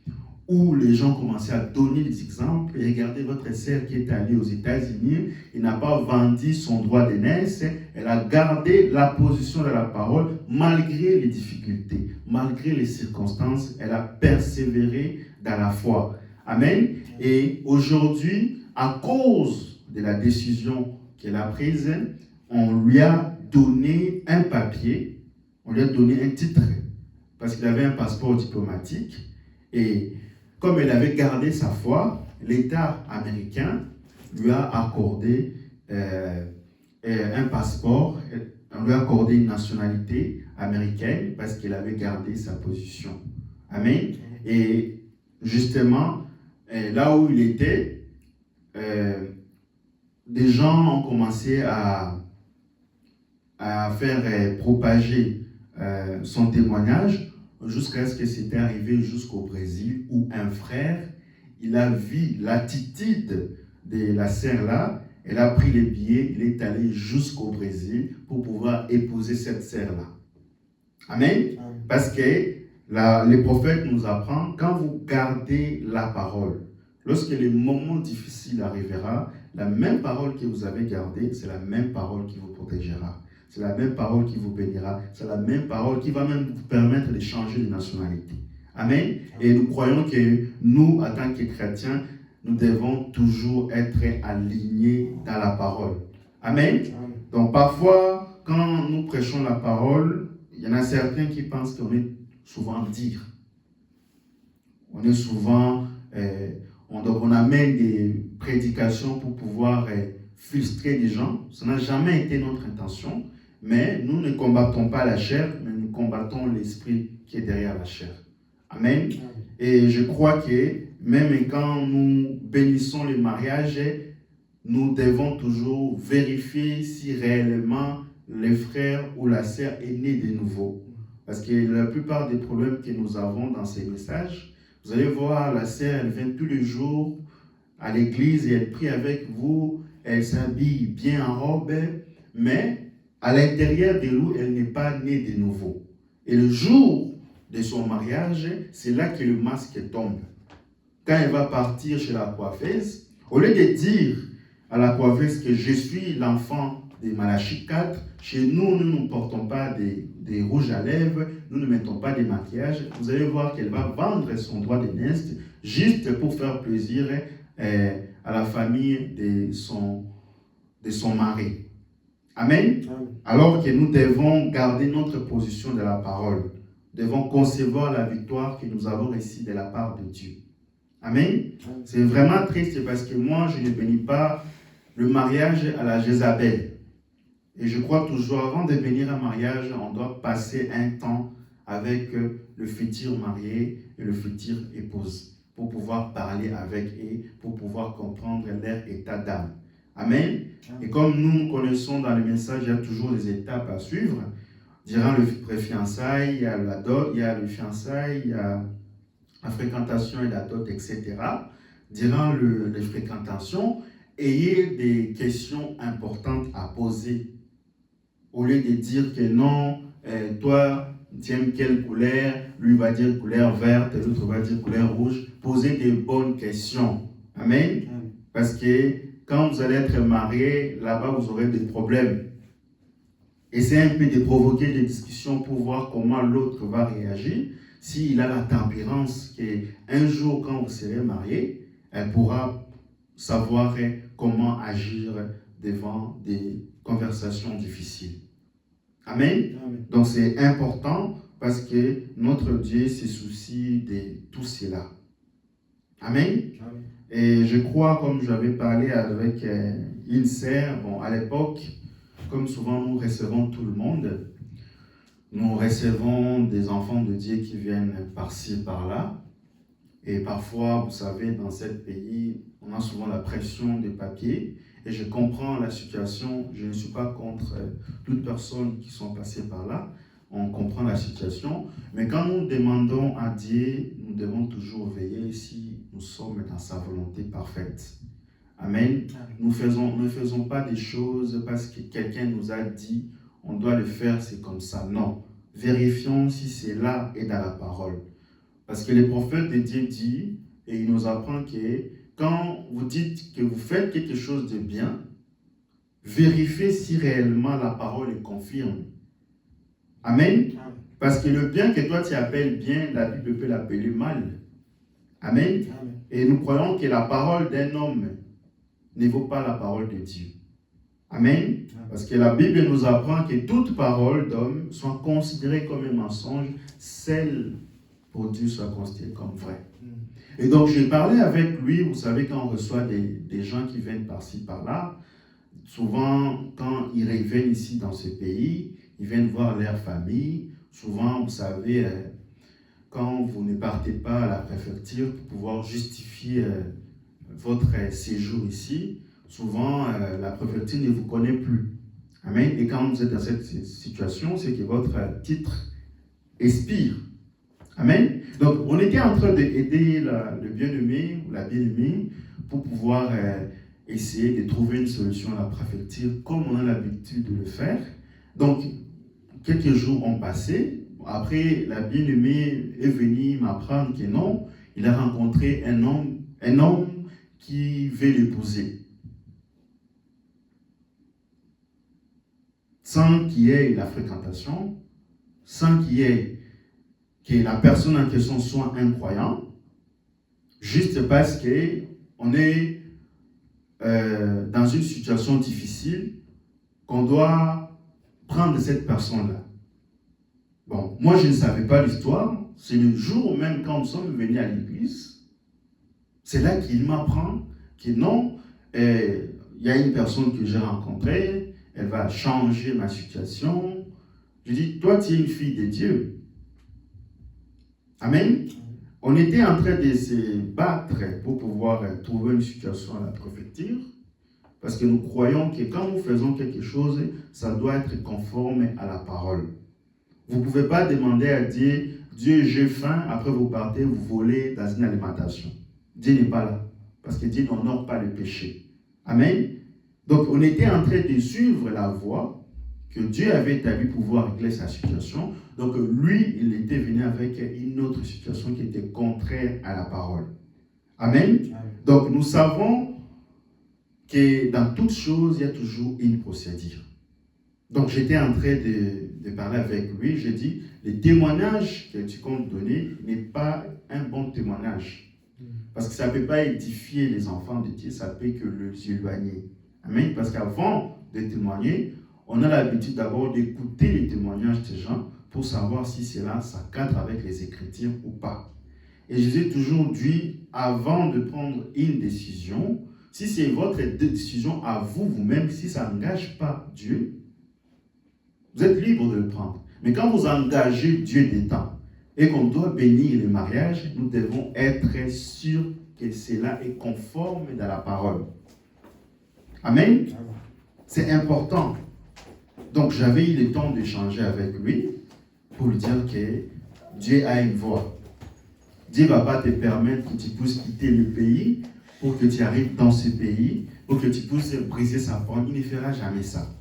où les gens commençaient à donner des exemples. Et regardez votre sœur qui est allée aux États-Unis, il n'a pas vendu son droit d'aînesse, elle a gardé la position de la parole malgré les difficultés, malgré les circonstances, elle a persévéré dans la foi. Amen. Et aujourd'hui, à cause de la décision qu'elle a prise, on lui a donné un papier, on lui a donné un titre, parce qu'il avait un passeport diplomatique. Et comme elle avait gardé sa foi, l'État américain lui a accordé un passeport, on lui a accordé une nationalité américaine parce qu'elle avait gardé sa position. Amen. Et justement, là où il était, des gens ont commencé à faire propager son témoignage jusqu'à ce que c'était arrivé jusqu'au Brésil où un frère, il a vu l'attitude de la sœur là, elle a pris les billets, il est allé jusqu'au Brésil pour pouvoir épouser cette sœur là. Amen. Parce que les prophètes nous apprennent, quand vous gardez la parole, lorsque le moment difficile arrivera, la même parole que vous avez gardée, c'est la même parole qui vous protégera. C'est la même parole qui vous bénira. C'est la même parole qui va même vous permettre de changer de nationalité. Amen. Et nous croyons que nous, en tant que chrétiens, nous devons toujours être alignés dans la parole. Amen. Donc parfois, quand nous prêchons la parole, il y en a certains qui pensent qu'on est souvent dire. On est souvent, on amène des prédications pour pouvoir frustrer des gens. Ça n'a jamais été notre intention. Mais nous ne combattons pas la chair, mais nous combattons l'esprit qui est derrière la chair. Amen. Et je crois que même quand nous bénissons les mariages, nous devons toujours vérifier si réellement le frère ou la sœur est né de nouveau. Parce que la plupart des problèmes que nous avons dans ces messages, vous allez voir, la sœur, elle vient tous les jours à l'église et elle prie avec vous, elle s'habille bien en robe, mais à l'intérieur de nous, elle n'est pas née de nouveau. Et le jour de son mariage, c'est là que le masque tombe. Quand elle va partir chez la coiffeuse, au lieu de dire à la coiffeuse que je suis l'enfant de Malachie 4, chez nous, nous ne portons pas des rouges à lèvres, nous ne mettons pas des maquillages. Vous allez voir qu'elle va vendre son droit d'aînesse juste pour faire plaisir à la famille de son mari. Amen. Alors que nous devons garder notre position de la parole. Nous devons concevoir la victoire que nous avons reçue de la part de Dieu. Amen. C'est vraiment triste parce que moi, je ne bénis pas le mariage à la Jézabel. Et je crois toujours, avant de venir à un mariage, on doit passer un temps avec le futur marié et le futur épouse pour pouvoir parler avec eux, pour pouvoir comprendre leur état d'âme. Amen. Et comme nous connaissons dans le message, il y a toujours des étapes à suivre. Durant le pré-fiançailles, il y a la dot, il y a le fiançailles, il y a la fréquentation et la dot, etc. Durant les fréquentations, ayez des questions importantes à poser. Au lieu de dire que non, toi, tu aimes quelle couleur, lui va dire couleur verte, l'autre va dire couleur rouge. Posez des bonnes questions. Amen. Parce que quand vous allez être marié, là-bas, vous aurez des problèmes. Essayez un peu de provoquer des discussions pour voir comment l'autre va réagir. S'il a la tempérance qu'un jour, quand vous serez marié, elle pourra savoir comment agir devant des conversations difficiles. Amen. Amen. Donc c'est important parce que notre Dieu se soucie de tout cela. Amen. Amen. Et je crois, comme j'avais parlé avec une sœur, bon, à l'époque, comme souvent nous recevons tout le monde, nous recevons des enfants de Dieu qui viennent par-ci, par-là. Et parfois, vous savez, dans ce pays, on a souvent la pression des papiers. Et je comprends la situation. Je ne suis pas contre toutes personnes qui sont passées par là. On comprend la situation. Mais quand nous demandons à Dieu, nous devons toujours veiller si nous sommes dans sa volonté parfaite. Amen. Nous ne faisons pas des choses parce que quelqu'un nous a dit, on doit le faire, c'est comme ça. Non. Vérifions si c'est là et dans la parole. Parce que le prophète de Dieu dit, et il nous apprend que quand vous dites que vous faites quelque chose de bien, vérifiez si réellement la parole est confirme. Amen. Parce que le bien que toi tu appelles bien, la Bible peut l'appeler mal. Amen. Amen. Et nous croyons que la parole d'un homme ne vaut pas la parole de Dieu. Amen. Parce que la Bible nous apprend que toute parole d'homme soit considérée comme un mensonge, celle pour Dieu soit considérée comme vraie. Et donc j'ai parlé avec lui, vous savez, quand on reçoit des gens qui viennent par-ci, par-là, souvent quand ils reviennent ici dans ce pays, ils viennent voir leur famille. Souvent, vous savez, quand vous ne partez pas à la préfecture pour pouvoir justifier votre séjour ici, souvent la préfecture ne vous connaît plus. Amen. Et quand vous êtes dans cette situation, c'est que votre titre expire. Amen. Donc, on était en train d'aider le bien-aimé ou la bien-aimée pour pouvoir essayer de trouver une solution à la préfecture comme on a l'habitude de le faire. Donc, quelques jours ont passé. Après, la bien-aimée est venue m'apprendre que non, il a rencontré un homme qui veut l'épouser. Sans qu'il y ait la fréquentation, sans qu'il y ait que la personne en question soit un croyant, juste parce qu'on est dans une situation difficile, qu'on doit prendre cette personne-là. Bon, moi je ne savais pas l'histoire, c'est le jour même quand nous sommes venus à l'église, c'est là qu'il m'apprend que non, il y a une personne que j'ai rencontrée, elle va changer ma situation. Je dis, toi tu es une fille de Dieu. Amen. On était en train de se battre pour pouvoir trouver une situation à la préfecture, parce que nous croyons que quand nous faisons quelque chose, ça doit être conforme à la parole. Vous ne pouvez pas demander à Dieu, Dieu, j'ai faim, après vous partez, vous volez dans une alimentation. Dieu n'est pas là, parce que Dieu n'honore pas le péché. Amen. Donc on était en train de suivre la voie que Dieu avait établie pour pouvoir régler sa situation. Donc lui, il était venu avec une autre situation qui était contraire à la parole. Amen. Amen. Donc nous savons que dans toute chose, il y a toujours une procédure. Donc j'étais en train de parler avec lui, j'ai dit, le témoignage que tu comptes donner n'est pas un bon témoignage. Parce que ça ne peut pas édifier les enfants de Dieu, ça peut que les éloigner. Amen. Parce qu'avant de témoigner, on a l'habitude d'abord d'écouter les témoignages des gens pour savoir si cela ça cadre avec les Écritures ou pas. Et je vous ai toujours dit, avant de prendre une décision, si c'est votre décision à vous, vous-même, si ça n'engage pas Dieu, vous êtes libre de le prendre. Mais quand vous engagez Dieu dedans et qu'on doit bénir le mariage, nous devons être sûrs que cela est conforme dans la parole. Amen. C'est important. Donc j'avais eu le temps d'échanger avec lui pour lui dire que Dieu a une voie. Dieu ne va pas te permettre que tu puisses quitter le pays pour que tu arrives dans ce pays, pour que tu puisses briser sa parole. Il ne fera jamais ça.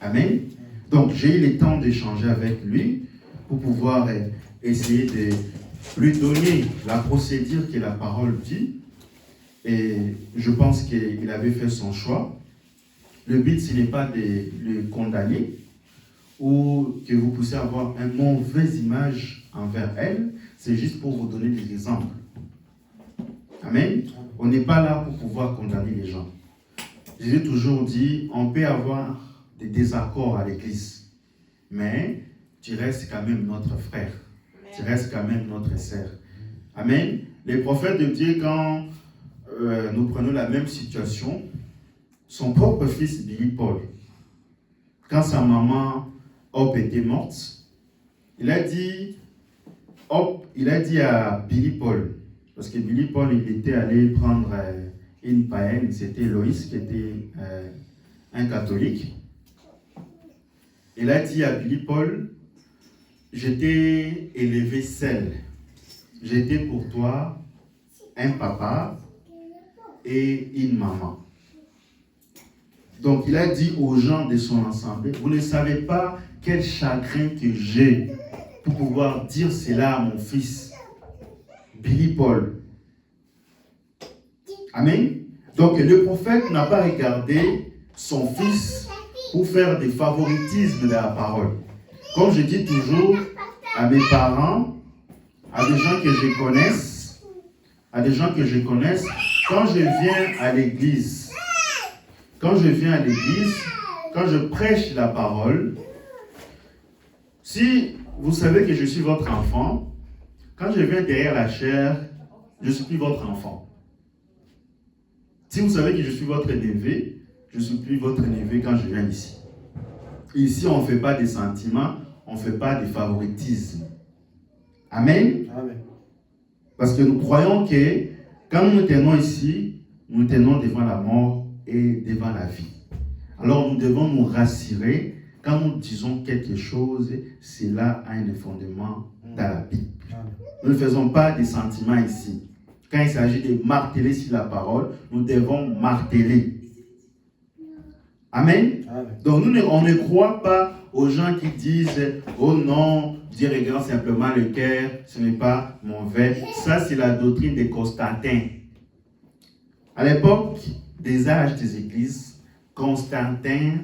Amen. Donc j'ai eu le temps d'échanger avec lui pour pouvoir essayer de lui donner la procédure que la parole dit. Et je pense qu'il avait fait son choix. Le but, ce n'est pas de le condamner ou que vous puissiez avoir une mauvaise image envers elle. C'est juste pour vous donner des exemples. Amen. On n'est pas là pour pouvoir condamner les gens. J'ai toujours dit, on peut avoir des désaccords à l'église, mais tu restes quand même notre frère. Tu restes quand même notre sœur. Amen. Les prophètes de Dieu, quand nous prenons la même situation, son propre fils Billy Paul, quand sa maman Hop était morte, il a dit à Billy Paul, parce que Billy Paul il était allé prendre une païenne, c'était Loïs qui était un catholique. Il a dit à Billy Paul, je t'ai élevé seul, j'étais pour toi un papa et une maman. Donc il a dit aux gens de son assemblée, vous ne savez pas quel chagrin que j'ai pour pouvoir dire cela à mon fils, Billy Paul. Amen. Donc le prophète n'a pas regardé son fils pour faire des favoritismes de la parole. Comme je dis toujours à mes parents, à des gens que je connaisse, quand je viens à l'église, quand je prêche la parole, si vous savez que je suis votre enfant, quand je viens derrière la chair, je ne suis plus votre enfant. Si vous savez que je suis votre neveu, je ne suis plus votre neveu quand je viens ici. Ici, on ne fait pas des sentiments, on ne fait pas des favoritismes. Amen. Amen. Parce que nous croyons que quand nous nous tenons ici, nous tenons devant la mort et devant la vie. Alors nous devons nous rassurer, quand nous disons quelque chose, cela a un fondement dans la Bible. Nous ne faisons pas des sentiments ici. Quand il s'agit de marteler sur la parole, nous devons marteler. Amen. Amen. Donc on ne croit pas aux gens qui disent « Oh non, Dieu regarde simplement le cœur, ce n'est pas mauvais. » Ça, c'est la doctrine de Constantin. À l'époque des âges des églises, Constantin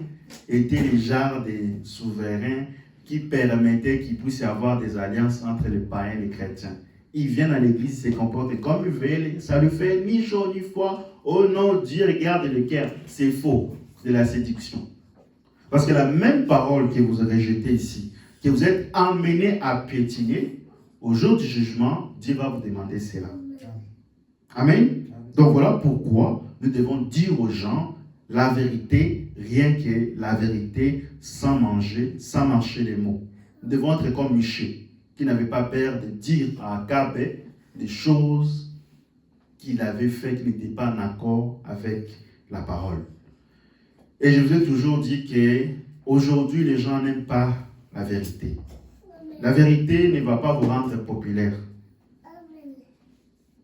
était le genre de souverain qui permettait qu'il puisse y avoir des alliances entre les païens et les chrétiens. Il vient à l'église, il se comporte comme il veut, ça ne fait ni chaud ni froid. Oh non, Dieu regarde le cœur. C'est faux, c'est la séduction. Parce que la même parole que vous rejetez ici, que vous êtes emmené à piétiner, au jour du jugement, Dieu va vous demander cela. Amen. Donc voilà pourquoi nous devons dire aux gens la vérité, rien que la vérité, sans marcher les mots. Nous devons être comme Michée, qui n'avait pas peur de dire à Akab des choses qu'il avait fait, qui n'étaient pas en accord avec la parole. Et je vous ai toujours dit qu'aujourd'hui, les gens n'aiment pas la vérité. La vérité ne va pas vous rendre populaire,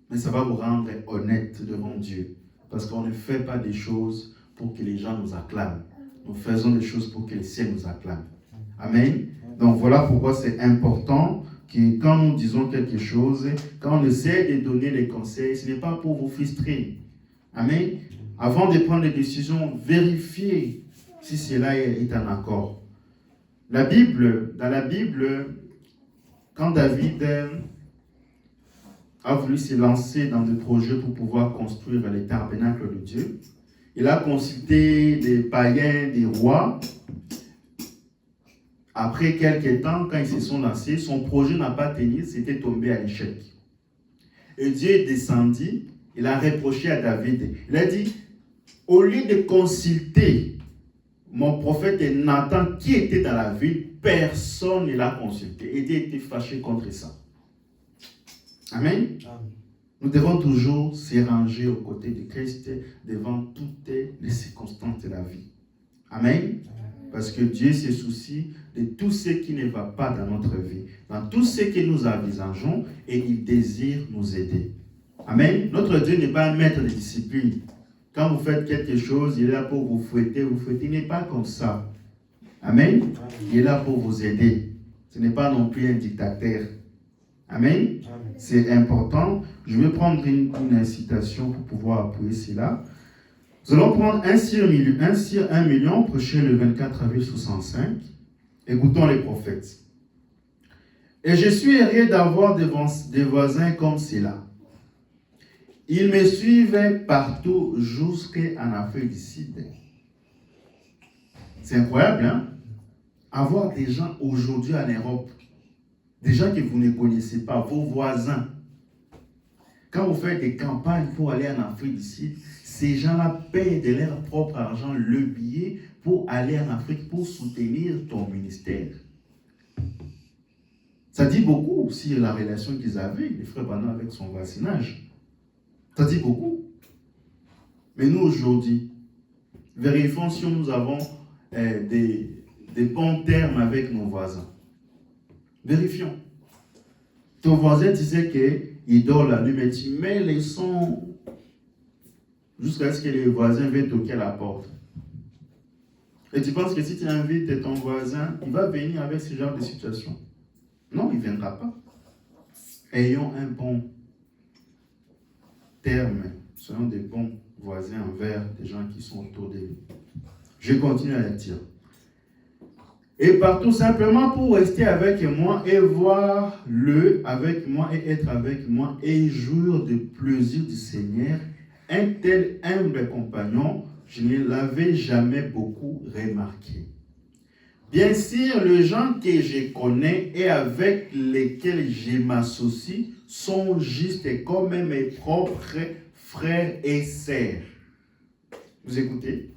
mais ça va vous rendre honnête devant Dieu. Parce qu'on ne fait pas des choses pour que les gens nous acclament. Nous faisons des choses pour que les ciels nous acclament. Amen. Donc voilà pourquoi c'est important que quand nous disons quelque chose, quand on essaie de donner les conseils, ce n'est pas pour vous frustrer. Amen. Avant de prendre des décisions, vérifiez si cela est en accord. Dans la Bible, quand David a voulu se lancer dans des projets pour pouvoir construire les tabernacles de Dieu, il a consulté des païens, des rois. Après quelques temps, quand ils se sont lancés, son projet n'a pas tenu, c'était tombé à l'échec. Et Dieu est descendu, il a reproché à David. Il a dit, au lieu de consulter mon prophète Nathan qui était dans la ville, personne ne l'a consulté. Et Dieu était fâché contre ça. Amen. Amen. Nous devons toujours se ranger aux côtés de Christ devant toutes les circonstances de la vie. Amen. Parce que Dieu se soucie de tout ce qui ne va pas dans notre vie, dans tout ce que nous envisageons, et il désire nous aider. Amen. Notre Dieu n'est pas un maître de discipline. Quand vous faites quelque chose, il est là pour vous fouetter. Il n'est pas comme ça. Amen. Il est là pour vous aider. Ce n'est pas non plus un dictateur. Amen. C'est important. Je vais prendre une citation pour pouvoir appuyer cela. Nous allons prendre 1 sur 1 million, prêché le 24 avril 65. Écoutons les prophètes. Et je suis heureux d'avoir des voisins comme cela. Ils me suivent partout jusqu'en Afrique du Sud. C'est incroyable, hein? Avoir des gens aujourd'hui en Europe, des gens que vous ne connaissez pas, vos voisins. Quand vous faites des campagnes pour aller en Afrique du Sud, ces gens-là payent de leur propre argent le billet pour aller en Afrique, pour soutenir ton ministère. Ça dit beaucoup sur la relation qu'ils avaient, les frères Branham avec son voisinage. Ça dit beaucoup. Mais nous, aujourd'hui, vérifions si nous avons des bons termes avec nos voisins. Vérifions. Ton voisin, tu sais qu'il dort la nuit, mais tu mets les sons jusqu'à ce que les voisins viennent toquer à la porte. Et tu penses que si tu invites ton voisin, il va venir avec ce genre de situation? Non, il ne viendra pas. Ayons un bon terme, soyons des bons voisins envers des gens qui sont autour de nous. Je continue à le dire. Et partout simplement pour rester avec moi et voir-le avec moi et être avec moi et jouir du plaisir du Seigneur, un tel humble compagnon, je ne l'avais jamais beaucoup remarqué. Bien sûr, les gens que je connais et avec lesquels je m'associe sont juste comme mes propres frères et sœurs. Vous écoutez?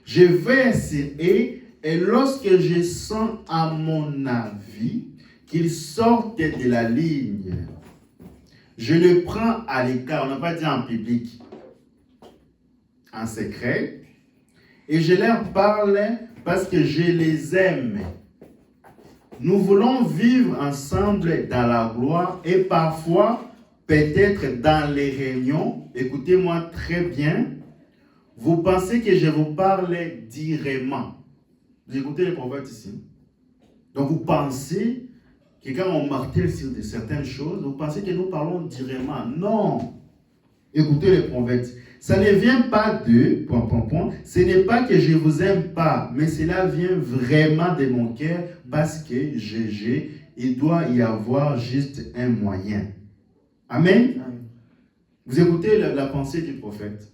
Je vais sur eux et lorsque je sens à mon avis qu'ils sortent de la ligne, je le prends à l'écart, on n'a pas dit en public, en secret, et je leur parle parce que je les aime. Nous voulons vivre ensemble dans la gloire et parfois, peut-être dans les réunions, écoutez-moi très bien, vous pensez que je vous parle directement. Vous écoutez les prophètes ici. Donc vous pensez que quand on martèle sur certaines choses, vous pensez que nous parlons directement. Non. Écoutez les prophètes. Ça ne vient pas de, ce n'est pas que je ne vous aime pas, mais cela vient vraiment de mon cœur parce que il doit y avoir juste un moyen. Amen. Amen. Vous écoutez la pensée du prophète.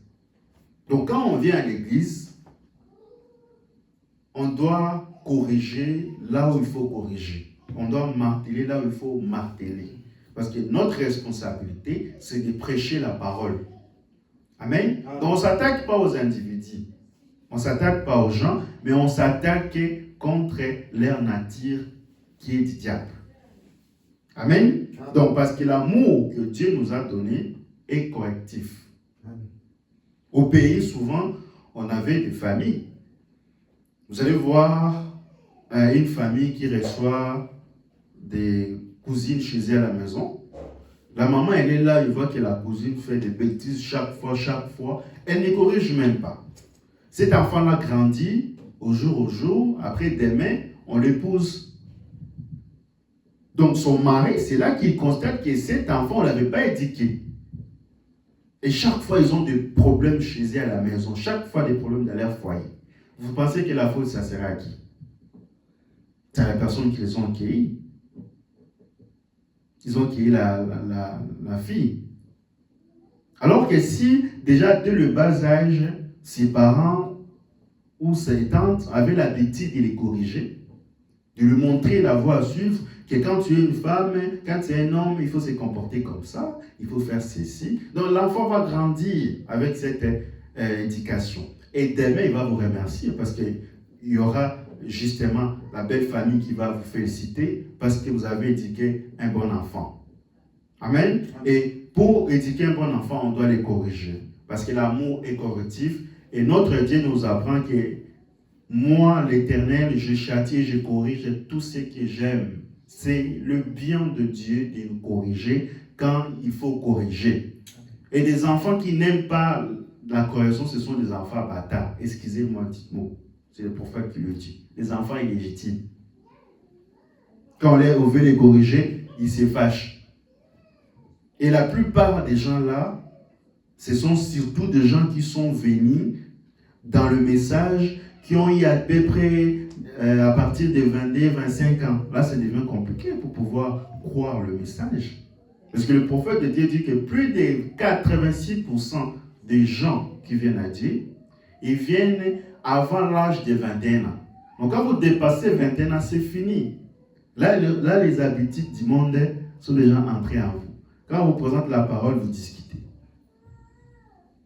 Donc quand on vient à l'église, on doit corriger là où il faut corriger. On doit marteler là où il faut marteler. Parce que notre responsabilité, c'est de prêcher la parole. Amen. Donc on ne s'attaque pas aux individus. On ne s'attaque pas aux gens, mais on s'attaque contre leur nature qui est du diable. Amen. Donc parce que l'amour que Dieu nous a donné est correctif. Au pays, souvent, on avait des familles. Vous allez voir une famille qui reçoit des cousines chez elle à la maison. La maman, elle est là, il voit que la cousine fait des bêtises chaque fois. Elle ne corrige même pas. Cet enfant-là grandit au jour, après demain, on l'épouse. Donc son mari, c'est là qu'il constate que cet enfant, on ne l'avait pas éduqué. Et chaque fois, ils ont des problèmes chez eux à la maison. Chaque fois, des problèmes dans leur foyer. Vous pensez que la faute, ça sera à qui? C'est les personnes qui les ont accueillis. Ils ont accueilli la fille. Alors que si, déjà dès le bas âge, ses parents ou ses tantes avaient l'habitude de les corriger, de lui montrer la voie à suivre, que quand tu es une femme, quand tu es un homme, il faut se comporter comme ça, il faut faire ceci. Donc l'enfant va grandir avec cette éducation. Et demain, il va vous remercier parce qu'il y aura justement la belle famille qui va vous féliciter parce que vous avez éduqué un bon enfant. Amen. Et pour éduquer un bon enfant, on doit les corriger parce que l'amour est correctif. Et notre Dieu nous apprend que moi, l'Éternel, je châtie et je corrige tout ce que j'aime. C'est le bien de Dieu de nous corriger quand il faut corriger. Et des enfants qui n'aiment pas la correction, ce sont des enfants bâtards. Excusez-moi un petit mot. C'est le prophète qui le dit. Les enfants illégitimes. Quand on veut les corriger, ils se fâchent. Et la plupart des gens là, ce sont surtout des gens qui sont venus dans le message, qui ont eu à peu près à partir de 22, 25 ans. Là, ça devient compliqué pour pouvoir croire le message. Parce que le prophète de Dieu dit que plus de 86% des gens qui viennent à Dieu, ils viennent avant l'âge de 21 ans. Donc quand vous dépassez 21 ans, c'est fini. Là, les habitudes du monde sont déjà entrées en vous. Quand on vous présente la parole, vous discutez.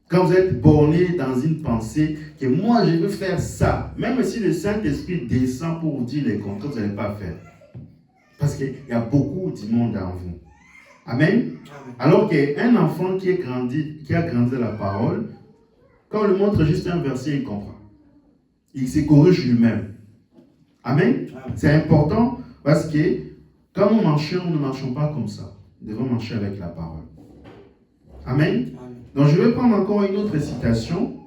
Quand vous êtes borné dans une pensée que moi je veux faire ça, même si le Saint-Esprit descend pour vous dire les contraires, vous n'allez pas faire. Parce qu'il y a beaucoup du monde en vous. Amen. Alors qu'un enfant qui a grandi dans la parole, quand on lui montre juste un verset, il comprend. Il se corrige lui-même. Amen. C'est important parce que quand nous marchons, nous ne marchons pas comme ça. Nous devons marcher avec la parole. Amen. Donc je vais prendre encore une autre citation.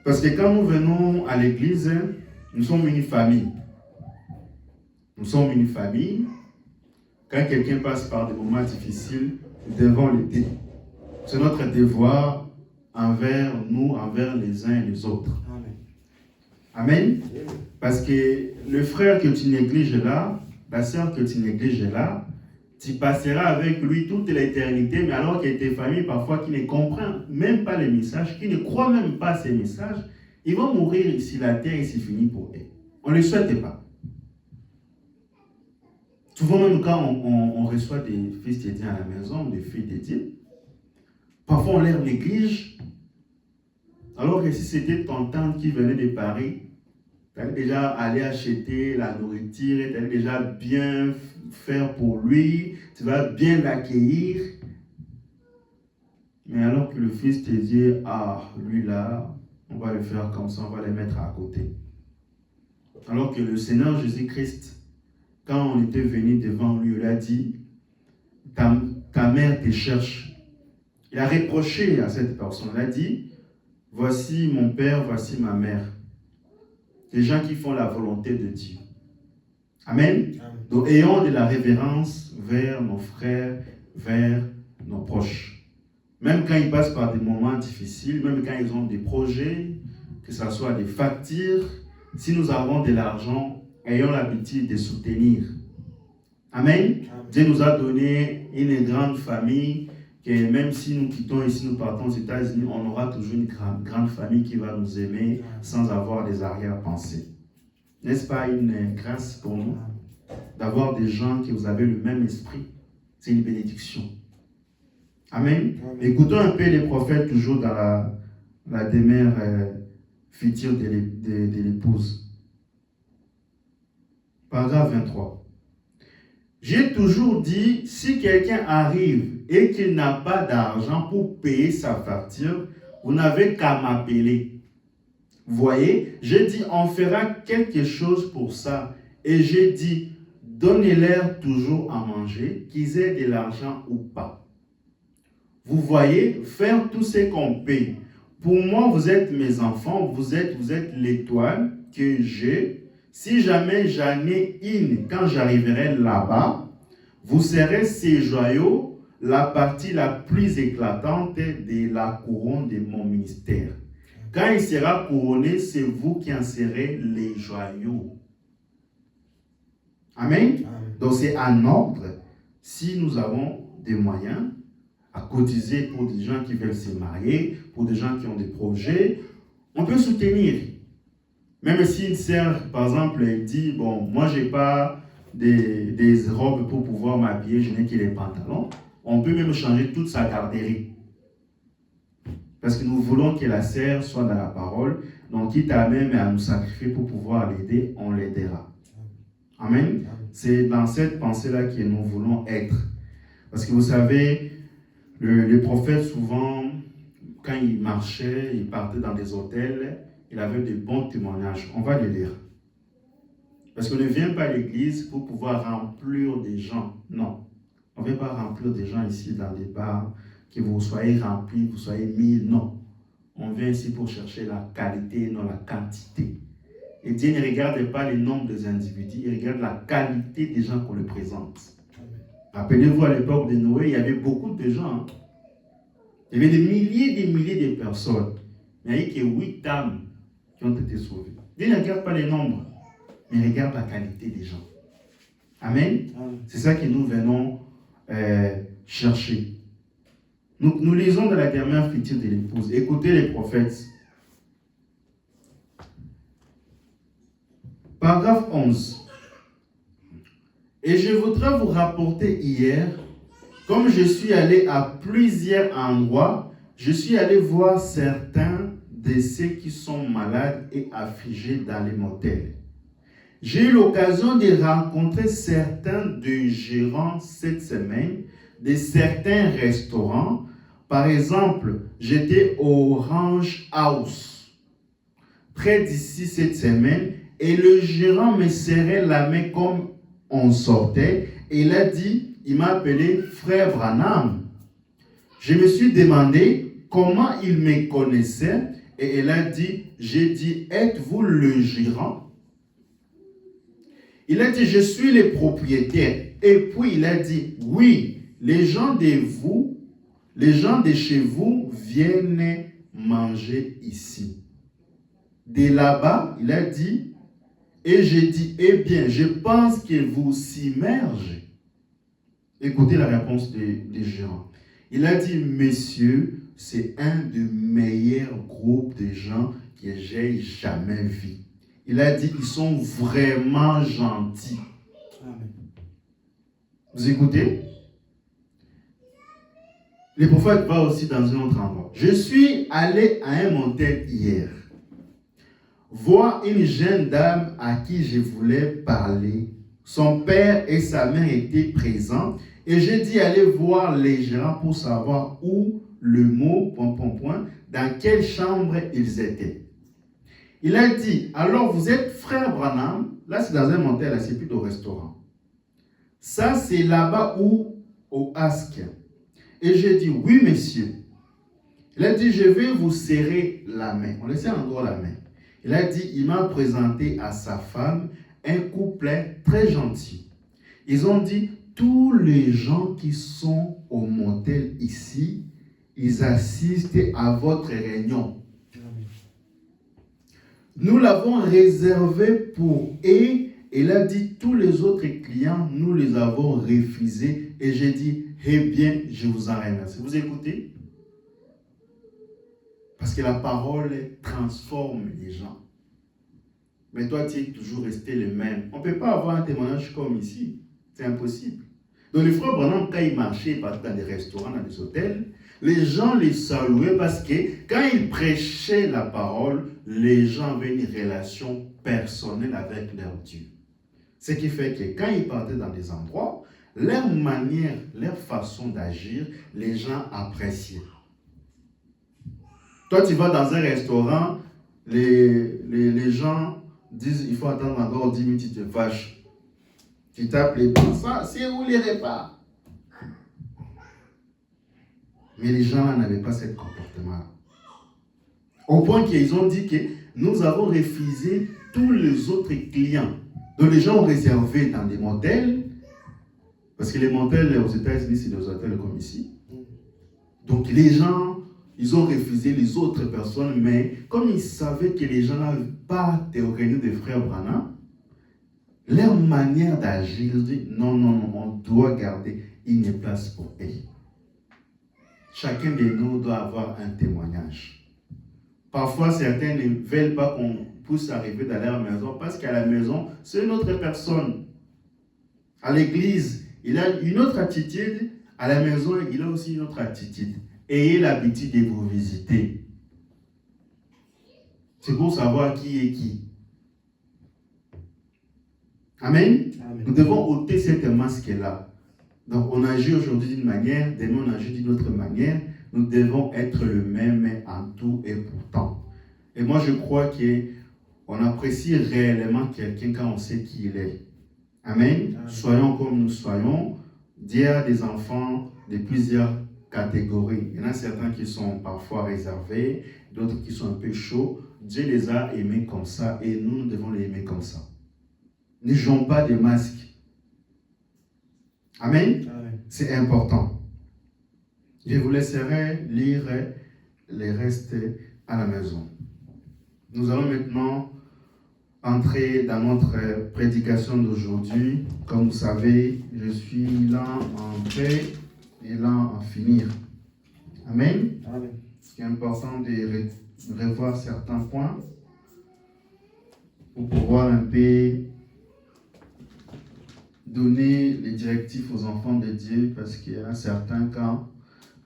Parce que quand nous venons à l'église, nous sommes une famille. Nous sommes une famille. Quand quelqu'un passe par des moments difficiles, nous devons l'aider. C'est notre devoir envers nous, envers les uns et les autres. Amen. Parce que le frère que tu négliges là, la sœur que tu négliges là, tu passeras avec lui toute l'éternité, mais alors qu'il y a des familles parfois qui ne comprennent même pas les messages, qui ne croient même pas ces messages, ils vont mourir ici la terre et c'est fini pour eux. On ne le souhaite pas. Souvent même quand on reçoit des fils de Dieu à la maison, des filles de Dieu, parfois on les néglige. Alors que si c'était ton tante qui venait de Paris, tu allais déjà aller acheter la nourriture, tu allais déjà bien faire pour lui, tu vas bien l'accueillir. Mais alors que le fils te dit, lui là, on va le faire comme ça, on va le mettre à côté. Alors que le Seigneur Jésus-Christ, quand on était venu devant lui, il a dit, ta mère te cherche. Il a reproché à cette personne, il a dit, voici mon père, voici ma mère. Des gens qui font la volonté de Dieu. Amen. Donc ayons de la révérence vers nos frères, vers nos proches. Même quand ils passent par des moments difficiles, même quand ils ont des projets, que ce soit des factures, si nous avons de l'argent, ayons l'habitude de soutenir. Amen. Dieu nous a donné une grande famille, que même si nous quittons ici, nous partons aux États-Unis, on aura toujours une grande famille qui va nous aimer sans avoir des arrière-pensées. N'est-ce pas une grâce pour nous d'avoir des gens qui vous avez le même esprit? C'est une bénédiction. Amen. Écoutons un peu les prophètes toujours dans la demeure future de l'épouse. Paragraphe 23. J'ai toujours dit, si quelqu'un arrive et qu'il n'a pas d'argent pour payer sa facture, vous n'avez qu'à m'appeler. Vous voyez, j'ai dit, on fera quelque chose pour ça. Et j'ai dit, donnez-leur toujours à manger, qu'ils aient de l'argent ou pas. Vous voyez, faire tout ce qu'on paye. Pour moi, vous êtes mes enfants, vous êtes l'étoile que j'ai. Si jamais j'en ai une, quand j'arriverai là-bas, vous serez ces joyaux, la partie la plus éclatante de la couronne de mon ministère. Quand il sera couronné, c'est vous qui en serez les joyaux. Amen. Donc c'est un ordre. Si nous avons des moyens à cotiser pour des gens qui veulent se marier, pour des gens qui ont des projets, on peut soutenir. Même si une sœur, par exemple, elle dit, bon, moi je n'ai pas des robes pour pouvoir m'habiller, je n'ai que les pantalons, on peut même changer toute sa garderie. Parce que nous voulons que la sœur soit dans la parole, donc quitte à même à nous sacrifier pour pouvoir l'aider, on l'aidera. Amen. C'est dans cette pensée-là que nous voulons être. Parce que vous savez, les prophètes, souvent, quand ils marchaient, ils partaient dans des hôtels, il avait de bons témoignages. On va les lire. Parce qu'on ne vient pas à l'église pour pouvoir remplir des gens. Non. On ne vient pas remplir des gens ici dans des bars, que vous soyez remplis, vous soyez 1000. Non. On vient ici pour chercher la qualité, non la quantité. Et Dieu ne regarde pas le nombre des individus, il regarde la qualité des gens qu'on le présente. Rappelez-vous, à l'époque de Noé, il y avait beaucoup de gens. Il y avait des milliers de personnes. Mais il n'y a eu que 8 âmes qui ont été sauvées. Dieu ne regarde pas les nombres, mais il regarde la qualité des gens. Amen. C'est ça que nous venons chercher. Nous lisons dans la dernière fétide de l'épouse. Écoutez les prophètes. Paragraphe 11. Et je voudrais vous rapporter hier, comme je suis allé à plusieurs endroits, je suis allé voir certains de ceux qui sont malades et affligés dans les motels. J'ai eu l'occasion de rencontrer certains de gérants cette semaine de certains restaurants. Par exemple, j'étais au Ranch House, près d'ici cette semaine, et le gérant me serrait la main comme on sortait, et il a dit, il m'a appelé frère Branham. Je me suis demandé comment il me connaissait, et il a dit, j'ai dit, êtes-vous le gérant? Il a dit, je suis le propriétaire. Et puis il a dit, oui, les gens de chez vous viennent manger ici. De là-bas, il a dit, et j'ai dit, eh bien, je pense que vous s'immergez. Écoutez la réponse des gérants. Il a dit, messieurs, c'est un des meilleurs groupes de gens que j'ai jamais vu. Il a dit, ils sont vraiment gentils. Amen. Vous écoutez? Le prophète va aussi dans un autre endroit. Je suis allé à un motel hier, voir une jeune dame à qui je voulais parler. Son père et sa mère étaient présents et j'ai dit aller voir les gérants pour savoir où le mot, dans quelle chambre ils étaient. Il a dit, alors vous êtes frère Branham, là c'est dans un motel, là c'est plutôt au restaurant. Ça c'est là-bas où, au Ask. Et j'ai dit, oui monsieur. Il a dit, je vais vous serrer la main. On laissait encore la main. Il a dit, il m'a présenté à sa femme un couplet très gentil. Ils ont dit, tous les gens qui sont au motel ici, ils assistent à votre réunion. Nous l'avons réservé pour eux. Il a dit, tous les autres clients, nous les avons refusés. Et j'ai dit, eh bien, je vous en remercie. Vous écoutez? Parce que la parole transforme les gens. Mais toi, tu es toujours resté le même. On ne peut pas avoir un témoignage comme ici. C'est impossible. Donc, les frères Branham, quand ils marchaient, ils partaient dans des restaurants, dans des hôtels, les gens les saluaient parce que quand ils prêchaient la parole, les gens avaient une relation personnelle avec leur Dieu. Ce qui fait que quand ils partaient dans des endroits, leur manière, leur façon d'agir, les gens appréciaient. Toi, tu vas dans un restaurant, les gens disent il faut attendre encore 10 minutes, tu te fâches. Tu tapes les pains, ça, c'est où les repas? Mais les gens n'avaient pas ce comportement-là. Au point qu'ils ont dit que nous avons refusé tous les autres clients. Donc les gens ont réservé dans des motels, parce que les motels aux États-Unis, c'est des hôtels comme ici. Donc les gens, ils ont refusé les autres personnes, mais comme ils savaient que les gens n'avaient pas de réunion des frères Branham, leur manière d'agir, ils disent non, non, non, on doit garder une place pour eux. Chacun de nous doit avoir un témoignage. Parfois, certains ne veulent pas qu'on puisse arriver dans leur maison parce qu'à la maison, c'est une autre personne. À l'église, il a une autre attitude. À la maison, il a aussi une autre attitude. Ayez l'habitude de vous visiter. C'est pour savoir qui est qui. Amen. Amen. Nous devons ôter cette masque-là. Donc, on agit aujourd'hui d'une manière, demain on agit d'une autre manière. Nous devons être le même en tout et pourtant. Et moi, je crois qu'on apprécie réellement quelqu'un quand on sait qui il est. Amen. Amen. Soyons comme nous soyons. Dieu a des enfants de plusieurs catégories. Il y en a certains qui sont parfois réservés, d'autres qui sont un peu chauds. Dieu les a aimés comme ça et nous devons les aimer comme ça. Ne jouons pas des masques. Amen. Amen. C'est important. Je vous laisserai lire les restes à la maison. Nous allons maintenant entrer dans notre prédication d'aujourd'hui. Comme vous savez, je suis lent en paix et lent en finir. Amen. Amen. C'est important de revoir certains points pour pouvoir un peu donner les directives aux enfants de Dieu, parce qu'il y a certains quand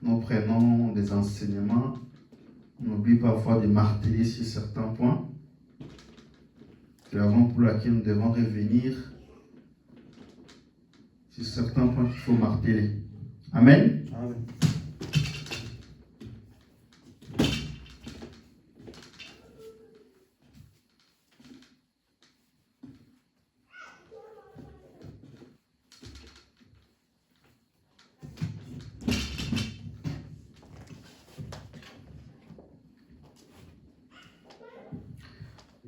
nous prenons des enseignements, on oublie parfois de marteler sur certains points. C'est la raison pour laquelle nous devons revenir sur certains points qu'il faut marteler. Amen. Amen.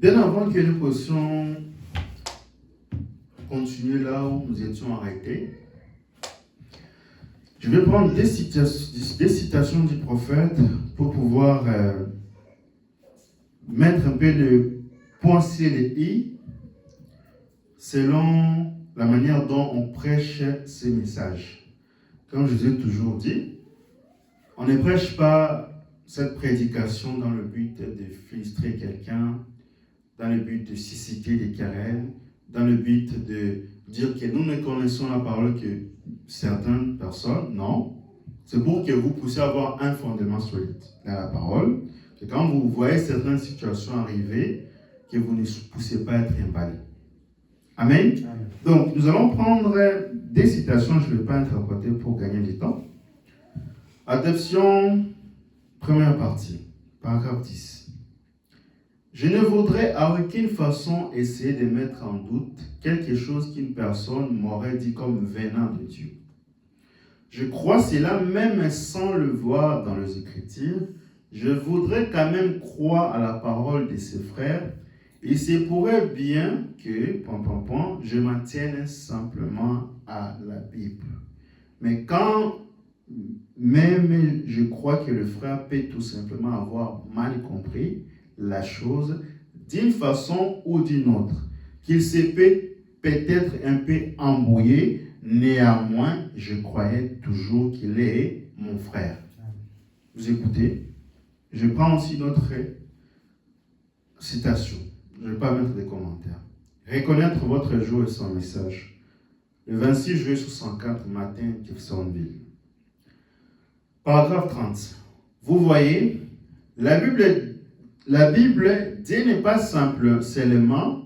Bien avant que nous puissions continuer là où nous étions arrêtés, je vais prendre des citations du prophète pour pouvoir mettre un peu le point sur les i selon la manière dont on prêche ces messages. Comme je vous ai toujours dit, on ne prêche pas cette prédication dans le but de frustrer quelqu'un, dans le but de susciter des querelles, dans le but de dire que nous ne connaissons la parole que certaines personnes. Non. C'est pour que vous puissiez avoir un fondement solide dans la parole. Et quand vous voyez certaines situations arriver, que vous ne puissiez pas être emballé. Amen. Amen. Donc, nous allons prendre des citations, je ne vais pas interpréter pour gagner du temps. Attention, première partie, paragraphe 10. Je ne voudrais à aucune façon essayer de mettre en doute quelque chose qu'une personne m'aurait dit comme venant de Dieu. Je crois cela même sans le voir dans les Écritures. Je voudrais quand même croire à la parole de ses frères. Il se pourrait bien que, je m'en tienne simplement à la Bible. Mais quand même je crois que le frère peut tout simplement avoir mal compris la chose d'une façon ou d'une autre, qu'il se peut-être un peu embrouillé, néanmoins, je croyais toujours qu'il est mon frère. Vous écoutez? Je prends aussi notre citation. Je ne vais pas mettre des commentaires. Reconnaître votre jour et son message. Le 26 juillet 64, matin, Jeffersonville. Paragraphe 30. Vous voyez, la Bible, Dieu n'est pas simple seulement,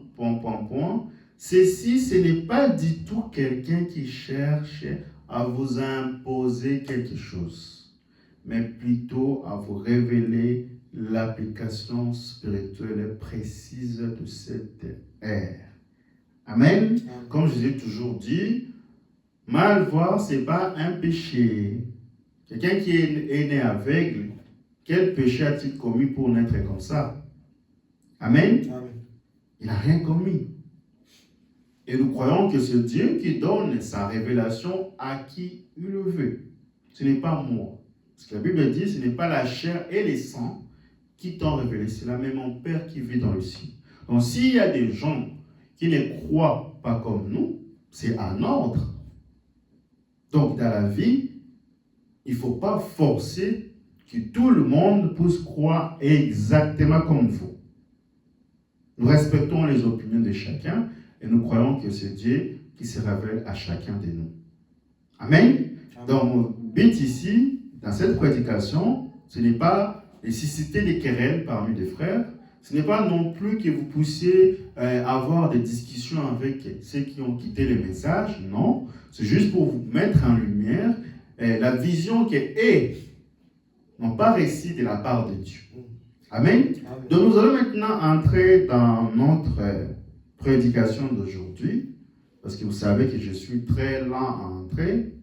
Ceci, ce n'est pas du tout quelqu'un qui cherche à vous imposer quelque chose, mais plutôt à vous révéler l'application spirituelle précise de cette ère. Amen. Comme je vous ai toujours dit, mal voir, ce n'est pas un péché. Quelqu'un qui est né aveugle, quel péché a-t-il commis pour naître comme ça? Amen. Amen. Il n'a rien commis. Et nous croyons que c'est Dieu qui donne sa révélation à qui il le veut. Ce n'est pas moi. Parce que la Bible dit, ce n'est pas la chair et les sangs qui t'ont révélé. C'est là même mon Père qui vit dans le ciel. Donc s'il y a des gens qui ne croient pas comme nous, c'est un ordre. Donc, dans la vie, il ne faut pas forcer que tout le monde puisse croire exactement comme vous. Nous respectons les opinions de chacun et nous croyons que c'est Dieu qui se révèle à chacun de nous. Amen. Donc, mon but ici, dans cette prédication, ce n'est pas de susciter des querelles parmi les frères, ce n'est pas non plus que vous puissiez avoir des discussions avec ceux qui ont quitté le message, non. C'est juste pour vous mettre en lumière la vision que eux n'ont pas reçue de la part de Dieu. Amen. Amen. Donc nous allons maintenant entrer dans notre prédication d'aujourd'hui, parce que vous savez que je suis très lent à entrer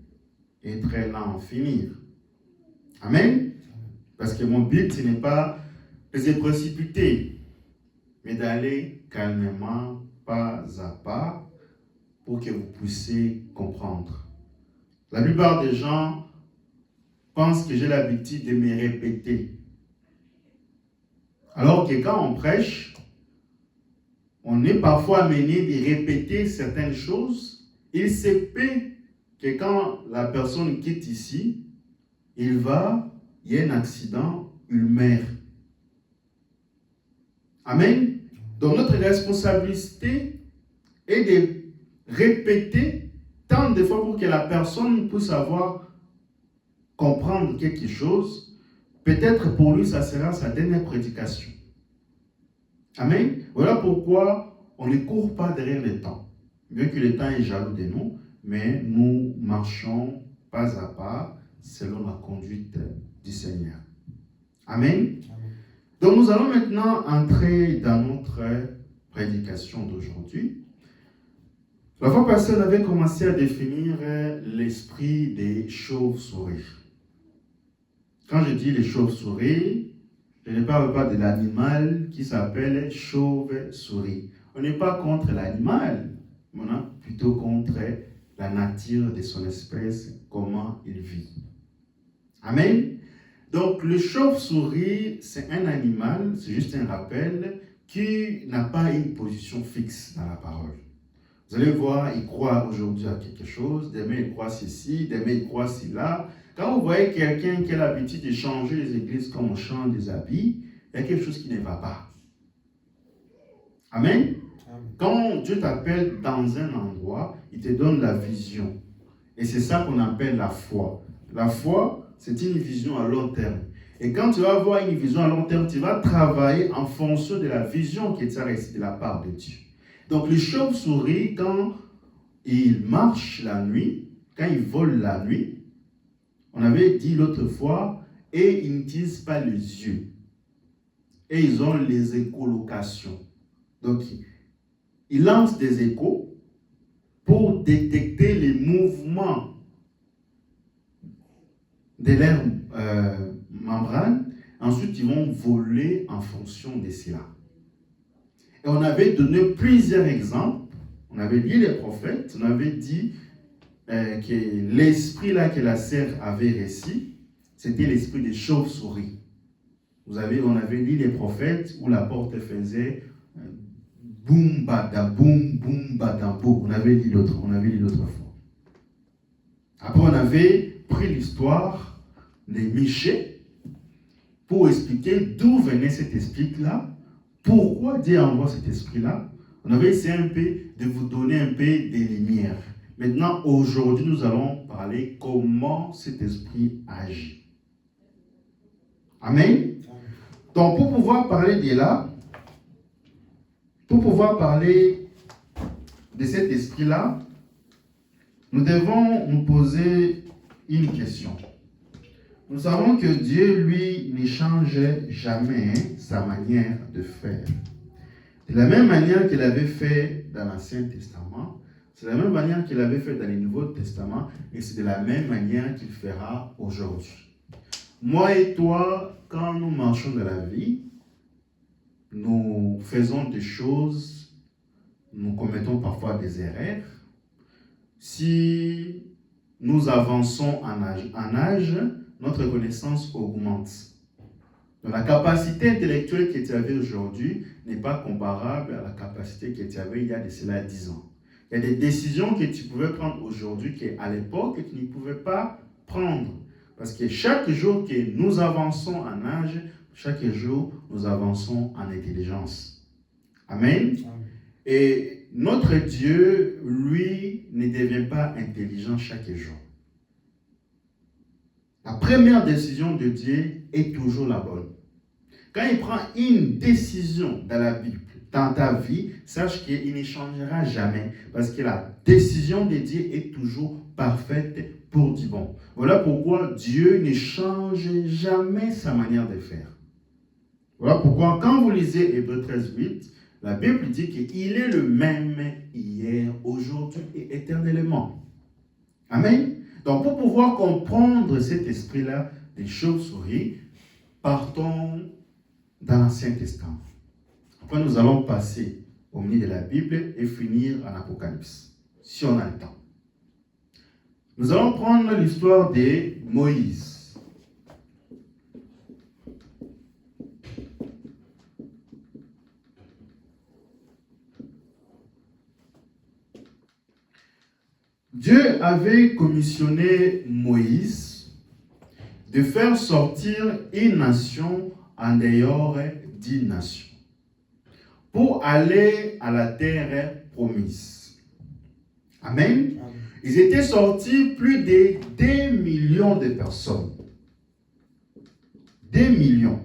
et très lent à finir. Amen. Parce que mon but, ce n'est pas de se précipiter, mais d'aller calmement, pas à pas, pour que vous puissiez comprendre. La plupart des gens pensent que j'ai l'habitude de me répéter. Alors que quand on prêche, on est parfois amené de répéter certaines choses. Il se peut que quand la personne quitte ici, il y a un accident, il meurt. Amen. Donc notre responsabilité est de répéter tant de fois pour que la personne puisse comprendre quelque chose. Peut-être pour lui, ça sera sa dernière prédication. Amen. Voilà pourquoi on ne court pas derrière le temps. Bien que le temps est jaloux de nous, mais nous marchons pas à pas selon la conduite du Seigneur. Amen. Amen. Donc nous allons maintenant entrer dans notre prédication d'aujourd'hui. La fois passée, on avait commencé à définir l'esprit des chauves-souris. Quand je dis les chauves-souris, je ne parle pas de l'animal qui s'appelle chauve-souris. On n'est pas contre l'animal, on est plutôt contre la nature de son espèce, comment il vit. Amen. Donc le chauve-souris, c'est un animal, c'est juste un rappel, qui n'a pas une position fixe dans la parole. Vous allez voir, il croit aujourd'hui à quelque chose, demain il croit ceci, demain il croit cela. Quand vous voyez quelqu'un qui a l'habitude de changer les églises comme on change des habits, il y a quelque chose qui ne va pas. Amen. Amen. Quand Dieu t'appelle dans un endroit, il te donne la vision. Et c'est ça qu'on appelle la foi. La foi, c'est une vision à long terme. Et quand tu vas avoir une vision à long terme, tu vas travailler en fonction de la vision qui est reçue de la part de Dieu. Donc les chauves-souris, quand ils marchent la nuit, quand ils volent la nuit, on avait dit l'autre fois, et ils n'utilisent pas les yeux. Et ils ont les écholocations. Donc, ils lancent des échos pour détecter les mouvements de leur membrane. Ensuite, ils vont voler en fonction de cela. Et on avait donné plusieurs exemples. On avait lu les prophètes. On avait dit que l'esprit là que la serre avait reçu, c'était l'esprit des chauves-souris. On avait lu les prophètes où la porte faisait boum bada boum boum bada boum. On avait lu l'autre fois. Après on avait pris l'histoire de Michée pour expliquer d'où venait cet esprit là, pourquoi Dieu envoie cet esprit là. On avait essayé un peu de vous donner un peu des lumières. Maintenant, aujourd'hui, nous allons parler comment cet esprit agit. Amen. Donc, pour pouvoir parler de là, pour pouvoir parler de cet esprit-là, nous devons nous poser une question. Nous savons que Dieu, lui, ne change jamais sa manière de faire. De la même manière qu'il avait fait dans l'Ancien Testament, c'est de la même manière qu'il avait fait dans le Nouveau Testament, et c'est de la même manière qu'il fera aujourd'hui. Moi et toi, quand nous marchons dans la vie, nous faisons des choses, nous commettons parfois des erreurs. Si nous avançons en âge, notre connaissance augmente. Donc la capacité intellectuelle que tu avais aujourd'hui n'est pas comparable à la capacité que tu avais il y a de cela 10 ans. Il y a des décisions que tu pouvais prendre aujourd'hui qu'à l'époque, tu ne pouvais pas prendre. Parce que chaque jour que nous avançons en âge, chaque jour, nous avançons en intelligence. Amen. Et notre Dieu, lui, ne devient pas intelligent chaque jour. La première décision de Dieu est toujours la bonne. Quand il prend une décision dans la Bible, dans ta vie, sache qu'il ne changera jamais. Parce que la décision de Dieu est toujours parfaite pour du bon. Voilà pourquoi Dieu ne change jamais sa manière de faire. Voilà pourquoi quand vous lisez Hébreux 13:8, la Bible dit qu'il est le même hier, aujourd'hui et éternellement. Amen. Donc pour pouvoir comprendre cet esprit-là des chauves-souris, partons dans l'Ancien Testament. Après, nous allons passer au milieu de la Bible et finir en Apocalypse, si on a le temps. Nous allons prendre l'histoire de Moïse. Dieu avait commissionné Moïse de faire sortir une nation en dehors d'une nation pour aller à la terre promise. Amen. Ils étaient sortis plus de 2 millions de personnes. 2 millions.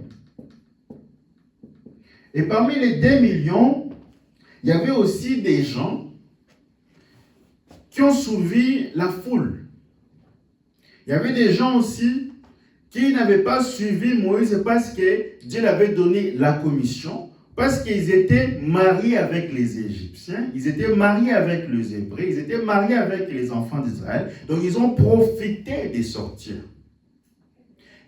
Et parmi les 2 millions, il y avait aussi des gens qui ont suivi la foule. Il y avait des gens aussi qui n'avaient pas suivi Moïse parce que Dieu leur avait donné la commission, parce qu'ils étaient mariés avec les Égyptiens, ils étaient mariés avec les Hébreux, ils étaient mariés avec les enfants d'Israël. Donc ils ont profité de sortir.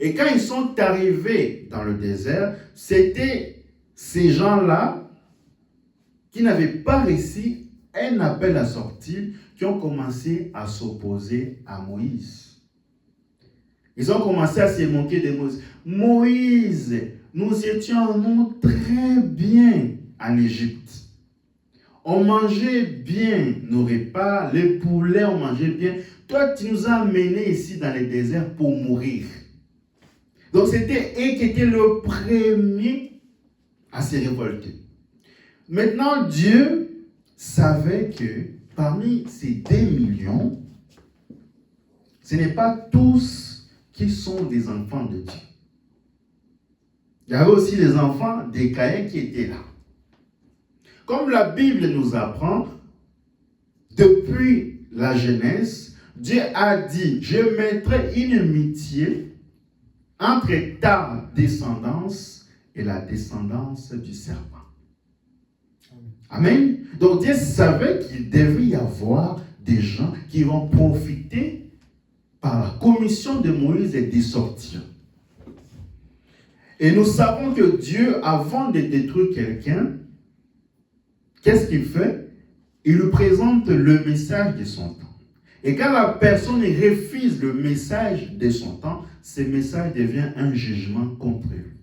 Et quand ils sont arrivés dans le désert, c'était ces gens-là qui n'avaient pas réussi un appel à sortir, qui ont commencé à s'opposer à Moïse. Ils ont commencé à se moquer de Moïse. Moïse, nous étions nous très bien en Égypte. On mangeait bien nos repas, les poulets, on mangeait bien. Toi, tu nous as amenés ici dans le désert pour mourir. Donc, c'était eux qui étaient le premier à se révolter. Maintenant, Dieu savait que parmi ces 2 millions, ce n'est pas tous qui sont des enfants de Dieu. Il y avait aussi les enfants des Caïns qui étaient là. Comme la Bible nous apprend, depuis la Genèse, Dieu a dit, je mettrai une amitié entre ta descendance et la descendance du serpent. Amen. Donc Dieu savait qu'il devait y avoir des gens qui vont profiter par la commission de Moïse et de sortir. Et nous savons que Dieu, avant de détruire quelqu'un, qu'est-ce qu'il fait? Il lui présente le message de son temps. Et quand la personne refuse le message de son temps, ce message devient un jugement contre lui.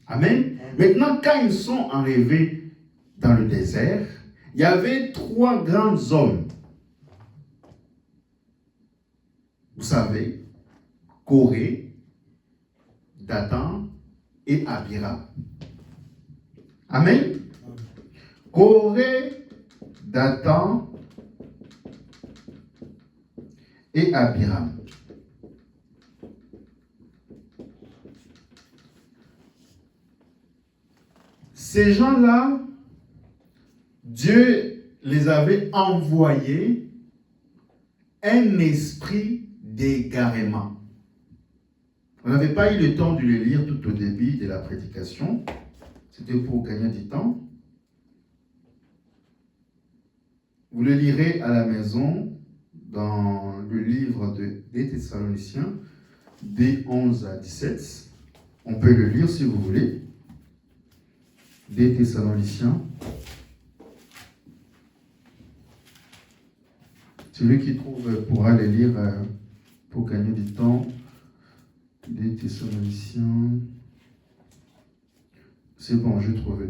Amen. Maintenant, quand ils sont arrivés dans le désert, il y avait 3 grands hommes. Vous savez, Corée, Dathan et Abiram. Amen. Corée, Dathan et Abiram. Ces gens-là, Dieu les avait envoyés un esprit d'égarement. On n'avait pas eu le temps de le lire tout au début de la prédication. C'était pour gagner du temps. Vous le lirez à la maison dans le livre des Thessaloniciens, des 11 à 17. On peut le lire si vous voulez. Des Thessaloniciens. Celui qui trouve pourra le lire pour gagner du temps. Des Thessaloniciens. C'est bon, j'ai trouvé.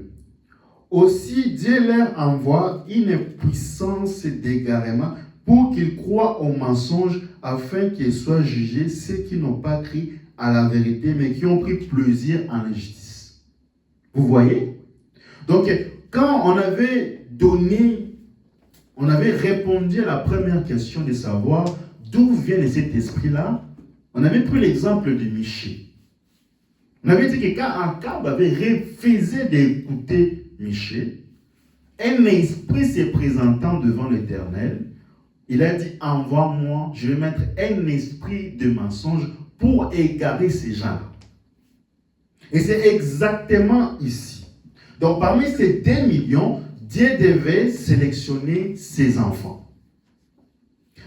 Aussi, Dieu leur envoie une puissance d'égarement pour qu'ils croient au mensonge, afin qu'ils soient jugés ceux qui n'ont pas cru à la vérité, mais qui ont pris plaisir en l'injustice. Vous voyez? Donc, quand on avait répondu à la première question de savoir d'où vient cet esprit-là, on avait pris l'exemple de Michée. On avait dit que quand Akab avait refusé d'écouter Michée, un esprit se présentant devant l'Éternel, il a dit, envoie-moi, je vais mettre un esprit de mensonge pour égarer ces gens-là. Et c'est exactement ici. Donc parmi ces 2 millions, Dieu devait sélectionner ses enfants.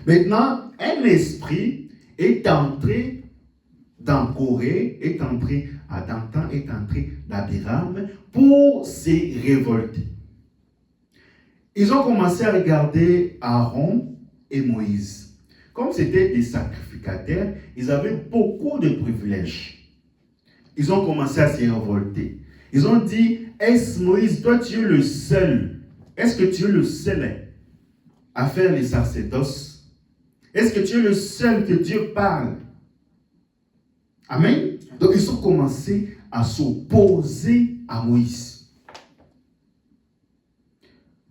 Maintenant, un esprit est entré dans Corée, est entré à Dantan, est entré d'Abiram pour se révolter. Ils ont commencé à regarder Aaron et Moïse. Comme c'était des sacrificateurs, ils avaient beaucoup de privilèges. Ils ont commencé à se révolter. Ils ont dit, est-ce Moïse, toi tu es le seul, est-ce que tu es le seul à faire les sacerdoces? Est-ce que tu es le seul que Dieu parle? Amen. Donc ils ont commencé à s'opposer à Moïse.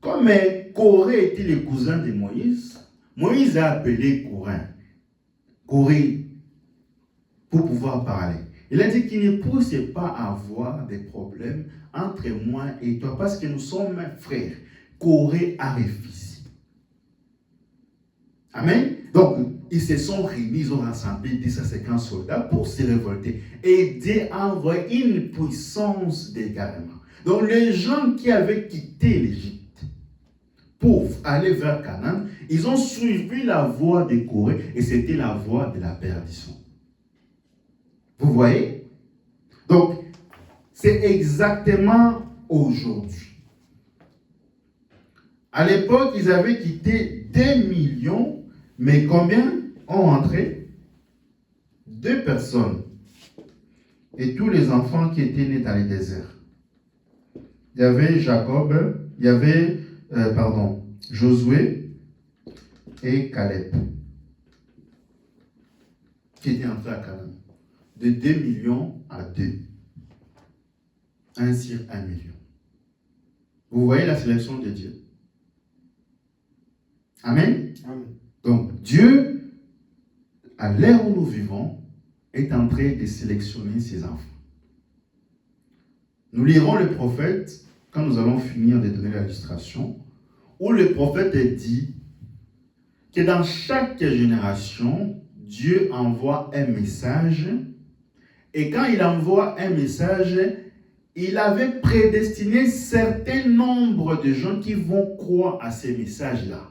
Comme Corée était le cousin de Moïse, Moïse a appelé Corée pour pouvoir parler. Il a dit qu'il ne puisse pas avoir des problèmes entre moi et toi parce que nous sommes frères. Corée a refusé. Amen. Donc, ils se sont réunis, ils ont rassemblé 10 à 50 soldats pour se révolter. Et Dieu a envoyé une puissance d'égarement. Donc, les gens qui avaient quitté l'Égypte pour aller vers Canaan, ils ont suivi la voie de Corée et c'était la voie de la perdition. Vous voyez? Donc, c'est exactement aujourd'hui. À l'époque, ils avaient quitté 2 millions, mais combien ont entré? 2 personnes. Et tous les enfants qui étaient nés dans le désert. Il y avait Jacob, il y avait, Josué et Caleb, qui étaient entrés à Canaan. De 2 millions à 2. 1 sur 1 million. Vous voyez la sélection de Dieu. Amen. Amen. Donc Dieu, à l'ère où nous vivons, est en train de sélectionner ses enfants. Nous lirons le prophète quand nous allons finir de donner l'illustration, où le prophète dit que dans chaque génération, Dieu envoie un message, et quand il envoie un message, il avait prédestiné certain nombre de gens qui vont croire à ces messages-là.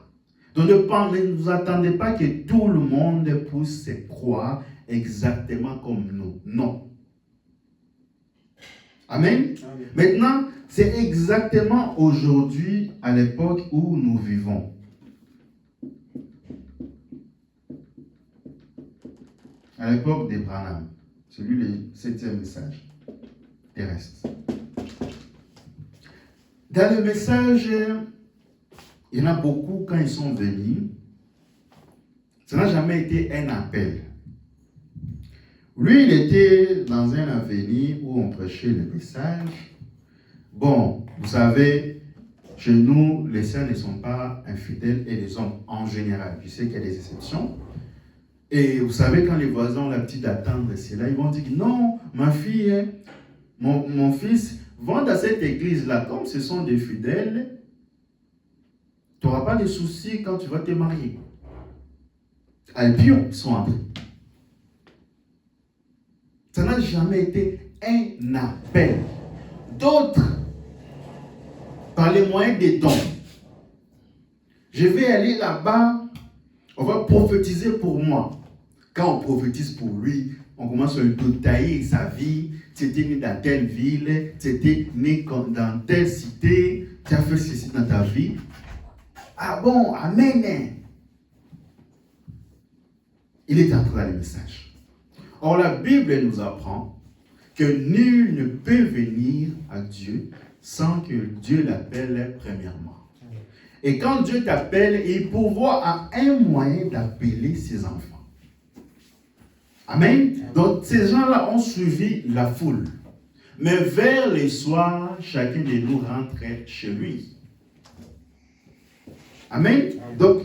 Donc ne vous attendez pas que tout le monde puisse croire exactement comme nous. Non. Amen. Amen. Maintenant, c'est exactement aujourd'hui, à l'époque où nous vivons. À l'époque d'Abraham, celui le 7e message terrestre. Dans le message, il y en a beaucoup, quand ils sont venus, ça n'a jamais été un appel. Lui, il était dans un avenir où on prêchait le message. Bon, vous savez, chez nous, les saints ne sont pas infidèles et les hommes en général. Je sais qu'il y a des exceptions. Et vous savez, quand les voisins ont la petite attente, c'est là, ils vont dire, non, ma fille, mon fils, vont dans cette église-là, comme ce sont des fidèles, tu n'auras pas de soucis quand tu vas te marier. Albion, ils sont entrés. Ça n'a jamais été un appel. D'autres, par les moyens des dons, je vais aller là-bas, on va prophétiser pour moi. Quand on prophétise pour lui, on commence à lui détailler sa vie. Tu étais né dans telle ville, tu étais né dans telle cité, tu as fait ceci dans ta vie. Ah bon, amen. Il est entré dans le message. Or, la Bible nous apprend que nul ne peut venir à Dieu sans que Dieu l'appelle premièrement. Et quand Dieu t'appelle, il pourvoit à un moyen d'appeler ses enfants. Amen. Donc ces gens-là ont suivi la foule. Mais vers les soirs, chacun de nous rentrait chez lui. Amen. Donc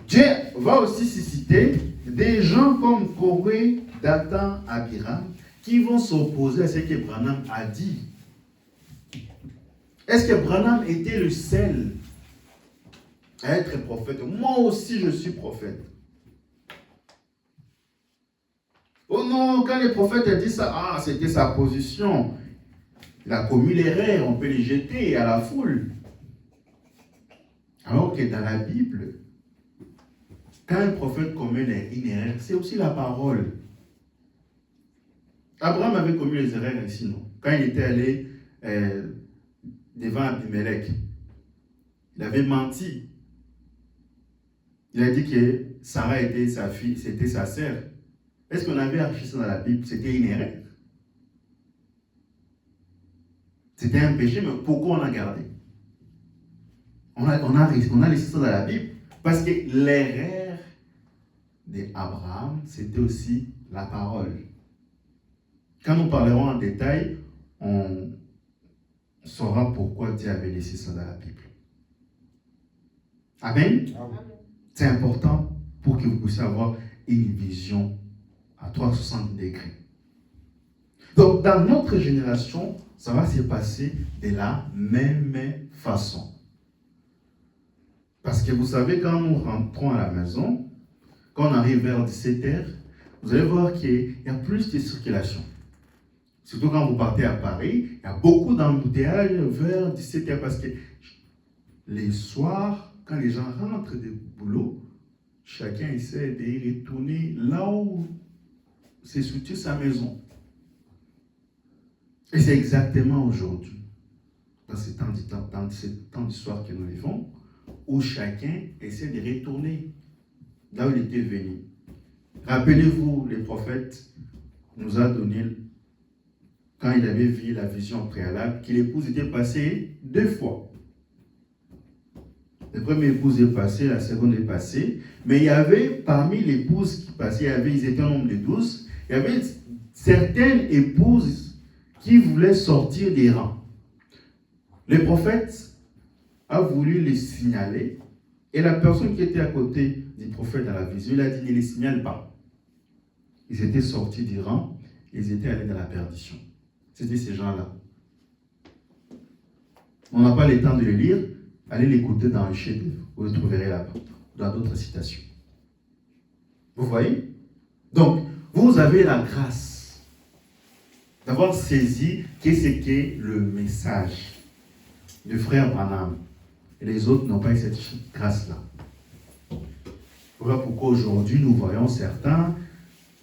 Dieu va aussi susciter des gens comme Corée, Dathan, Abiram, qui vont s'opposer à ce que Branham a dit. Est-ce que Branham était le seul à être prophète? Moi aussi, je suis prophète. Oh non, quand les prophètes ont dit ça, c'était sa position. Il a commis l'erreur, on peut les jeter à la foule. Alors que dans la Bible, quand un prophète commet une erreur, c'est aussi la parole. Abraham avait commis les erreurs ici, non? Quand il était allé devant Abimelech, il avait menti. Il a dit que Sarah était sa fille, c'était sa sœur. Est-ce qu'on avait affiché ça dans la Bible? C'était une erreur. C'était un péché, mais pourquoi on a gardé? On a laissé ça dans la Bible. Parce que l'erreur d'Abraham, c'était aussi la parole. Quand nous parlerons en détail, on saura pourquoi Dieu avait laissé ça dans la Bible. Amen. Amen. C'est important pour que vous puissiez avoir une vision à 360 degrés. Donc, dans notre génération, ça va se passer de la même façon. Parce que vous savez, quand nous rentrons à la maison, quand on arrive vers 17h, vous allez voir qu'il y a plus de circulation. Surtout quand vous partez à Paris, il y a beaucoup d'embouteillages vers 17h parce que les soirs, quand les gens rentrent du boulot, chacun essaie de retourner là où c'est situé sa maison. Et c'est exactement aujourd'hui, dans ce temps d'histoire que nous vivons, où chacun essaie de retourner là où il était venu. Rappelez-vous, le prophète nous a donné, quand il avait vu la vision préalable, que l'épouse était passée 2 fois. La première épouse est passée, la seconde est passée, mais il y avait parmi les épouses qui passaient, ils étaient un nombre de 12, il y avait certaines épouses qui voulaient sortir des rangs. Le prophète a voulu les signaler, et la personne qui était à côté du prophète dans la vision, il a dit, ne les signale pas. Ils étaient sortis du rang, ils étaient allés dans la perdition. C'était ces gens-là. On n'a pas le temps de le lire, allez l'écouter dans le chef-d'œuvre, vous le trouverez là-bas, dans d'autres citations. Vous voyez? Donc, vous avez la grâce d'avoir saisi qu'est-ce qu'est le message du frère Branham. Et les autres n'ont pas eu cette grâce-là. Voilà pourquoi aujourd'hui nous voyons certains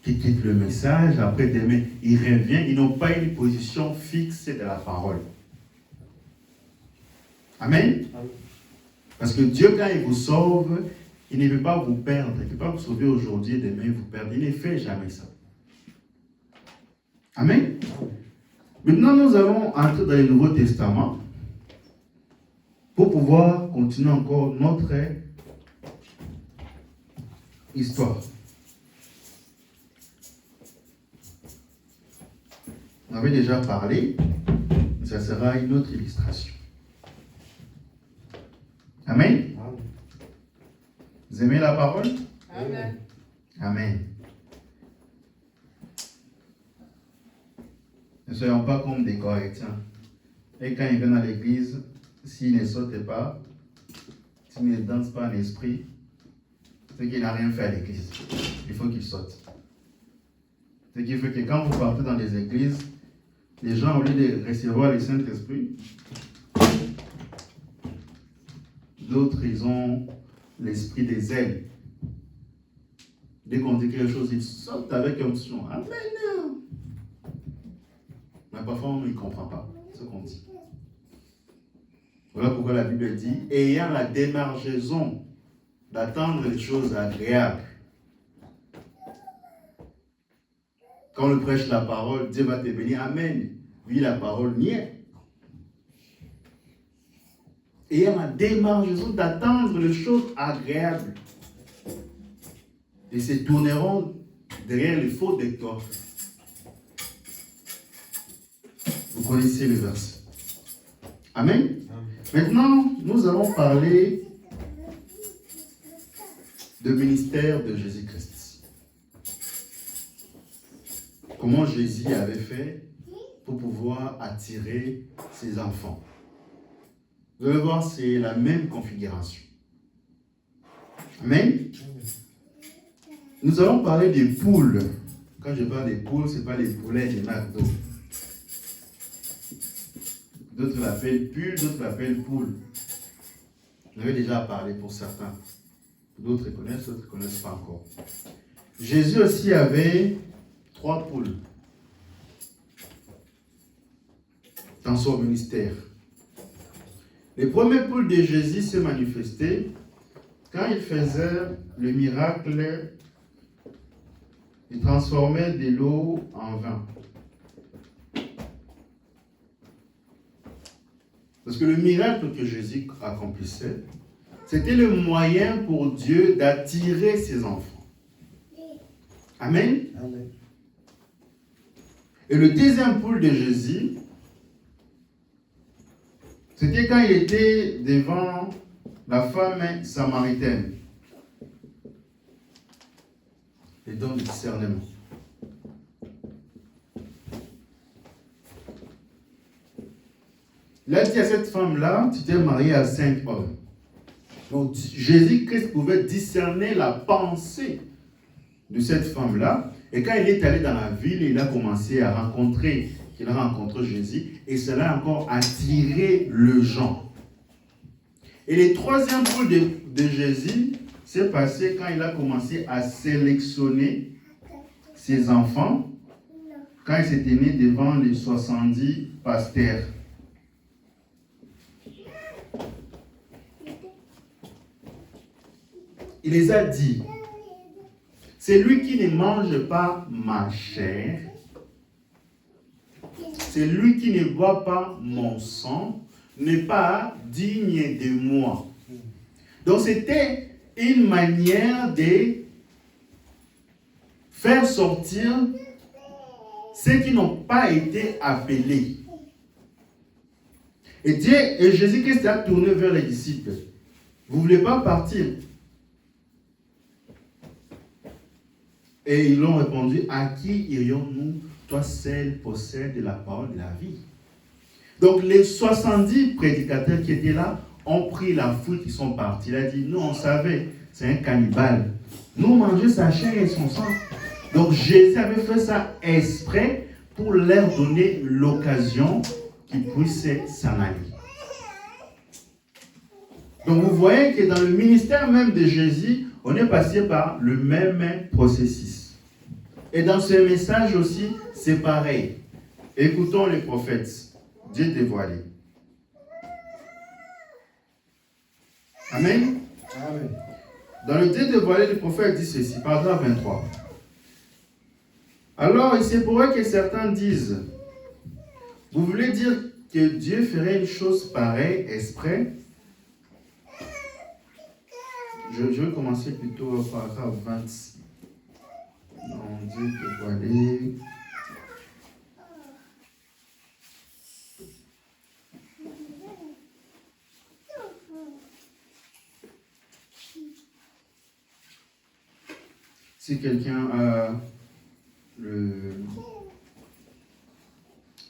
qui quittent le message, après demain ils reviennent, ils n'ont pas une position fixe de la parole. Amen. Parce que Dieu, quand il vous sauve, il ne veut pas vous perdre. Il ne peut pas vous sauver aujourd'hui et demain vous perdre. Il ne fait jamais ça. Amen. Maintenant, nous allons entrer dans le Nouveau Testament pour pouvoir continuer encore notre histoire. On avait déjà parlé, mais ça sera une autre illustration. Amen. Vous aimez la parole? Amen. Amen. Ne soyons pas comme des Corinthiens. Et quand ils viennent à l'église, s'ils ne sautent pas, s'ils ne dansent pas en esprit, c'est qu'il n'a rien fait à l'église. Il faut qu'ils sautent. Ce qui fait que quand vous partez dans les églises, les gens, au lieu de recevoir le Saint-Esprit, d'autres, ils ont l'esprit des ailes. Dès qu'on dit quelque chose, ils sautent avec émotion. Amen. Mais parfois, on ne comprend pas ce qu'on dit. Voilà pourquoi la Bible dit, ayant la démargaison d'attendre les choses agréables. Quand on prêche la parole, Dieu va te bénir. Amen. Oui, la parole n'y est. ayant la démarche d'attendre les choses agréables et se tourneront derrière les fautes de toi. Vous connaissez le verset. Amen. Maintenant, nous allons parler du ministère de Jésus-Christ. Comment Jésus avait fait pour pouvoir attirer ses enfants. Vous allez voir, c'est la même configuration. Amen. Nous allons parler des poules. Quand je parle des poules, ce n'est pas les poulets des McDo. D'autres l'appellent pull, d'autres l'appellent poule. J'en avais déjà parlé pour certains. D'autres connaissent, d'autres ne connaissent pas encore. Jésus aussi avait 3 poules dans son ministère. Les premières poules de Jésus se manifestaient quand il faisait le miracle, il transformait de l'eau en vin. Parce que le miracle que Jésus accomplissait, c'était le moyen pour Dieu d'attirer ses enfants. Amen. Amen. Et le deuxième poule de Jésus, c'était quand il était devant la femme samaritaine. Les dons de discernement. Il a dit à cette femme-là, tu t'es mariée à 5 hommes. Donc Jésus-Christ pouvait discerner la pensée de cette femme-là. Et quand il est allé dans la ville, il a commencé à rencontrer Jésus. Et cela a encore attiré le gens. Et le troisième poule de Jésus s'est passé quand il a commencé à sélectionner ses enfants. Quand il s'est tenu devant les 70 pasteurs. Il les a dit, c'est lui qui ne mange pas ma chair, c'est lui qui ne boit pas mon sang, n'est pas digne de moi. Donc c'était une manière de faire sortir ceux qui n'ont pas été appelés. Et Jésus-Christ a tourné vers les disciples. Vous ne voulez pas partir? Et ils l'ont répondu, à qui irions-nous? Toi seul possèdes la parole de la vie. Donc les 70 prédicateurs qui étaient là ont pris la foule, ils sont partis. Il a dit, nous on savait, c'est un cannibale. Nous mangeons sa chair et son sang. Donc Jésus avait fait ça exprès pour leur donner l'occasion qu'ils puissent s'en aller. Donc vous voyez que dans le ministère même de Jésus, on est passé par le même processus. Et dans ce message aussi, c'est pareil. Écoutons les prophètes. Dieu dévoilé. Amen. Amen. Dans le Dieu dévoilé, le prophète dit ceci, paragraphe 23. Alors, il se pourrait que certains disent, vous voulez dire que Dieu ferait une chose pareille, exprès? Je vais commencer plutôt au paragraphe 26. Non, Dieu dévoilé. Si quelqu'un a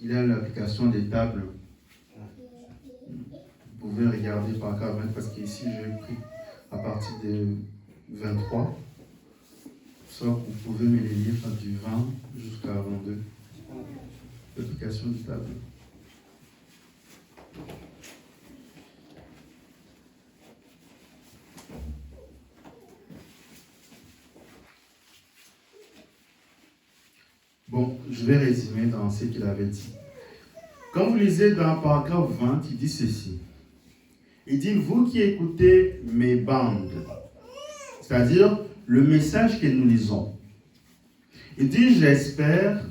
il a l'application des tables, vous pouvez regarder par cas 20 parce qu'ici j'ai pris à partir de 23. Soit vous pouvez me les lire du 20 jusqu'à 22. L'application des tables. Bon, je vais résumer dans ce qu'il avait dit. Quand vous lisez dans le paragraphe 20, il dit ceci. Il dit, vous qui écoutez mes bandes, c'est-à-dire le message que nous lisons. Il dit, j'espère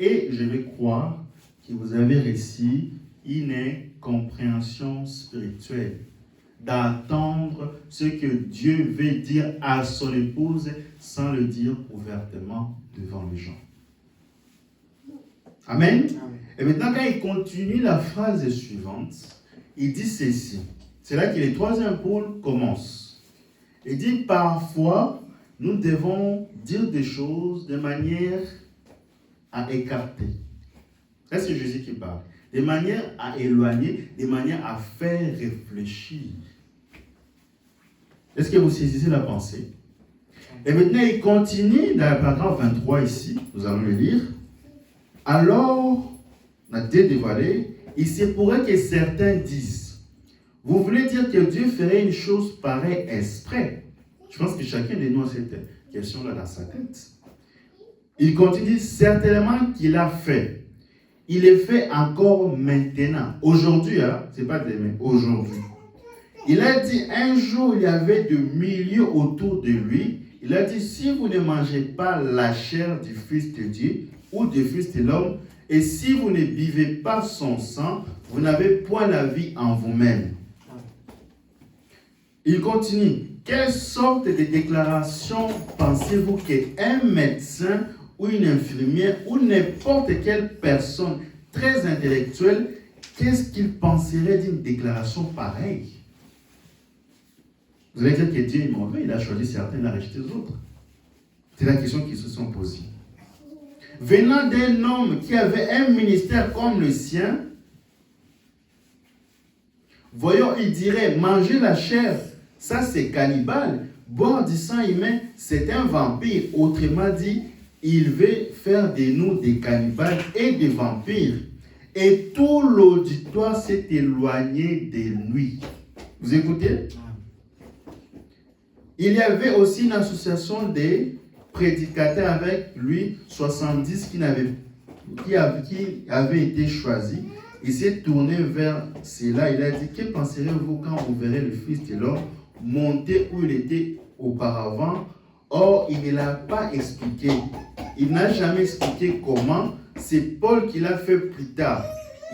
et je vais croire que vous avez reçu une compréhension spirituelle, d'attendre ce que Dieu veut dire à son épouse sans le dire ouvertement devant les gens. Amen. Et maintenant, quand il continue la phrase suivante, il dit ceci. C'est là que le troisième pôle commence. Il dit, parfois, nous devons dire des choses de manière à écarter. C'est Jésus qui parle. De manière à éloigner, de manière à faire réfléchir. Est-ce que vous saisissez la pensée? Et maintenant, il continue dans le paragraphe 23 ici. Nous allons le lire. Alors, on a dévoilé, il se pourrait que certains disent, vous voulez dire que Dieu ferait une chose pareille exprès? Je pense que chacun de nous a cette question-là dans sa tête. Il continue, certainement qu'il a fait. Il est fait encore maintenant. Aujourd'hui, ce n'est pas demain, aujourd'hui. Il a dit, un jour, il y avait de milliers autour de lui. Il a dit, si vous ne mangez pas la chair du Fils de Dieu ou du Fils de l'homme, et si vous ne buvez pas son sang, vous n'avez point la vie en vous-même. Il continue. Quelle sorte de déclaration pensez-vous qu'un médecin ou une infirmière ou n'importe quelle personne très intellectuelle, qu'est-ce qu'il penserait d'une déclaration pareille? Vous allez dire que Dieu est mauvais, il a choisi certains, il a rejeté les autres. C'est la question qu'ils se sont posées. Venant d'un homme qui avait un ministère comme le sien, voyons, il dirait, manger la chair, ça c'est cannibale. Boire du sang humain, c'est un vampire. Autrement dit, il veut faire de nous des cannibales et des vampires. Et tout l'auditoire s'est éloigné de lui. Vous écoutez? Il y avait aussi une association des prédicateurs avec lui, 70 qui avaient été choisis. Il s'est tourné vers cela. Il a dit, que penserez-vous quand vous verrez le Fils de l'homme monter où il était auparavant? Or, il ne l'a pas expliqué. Il n'a jamais expliqué comment. C'est Paul qui l'a fait plus tard.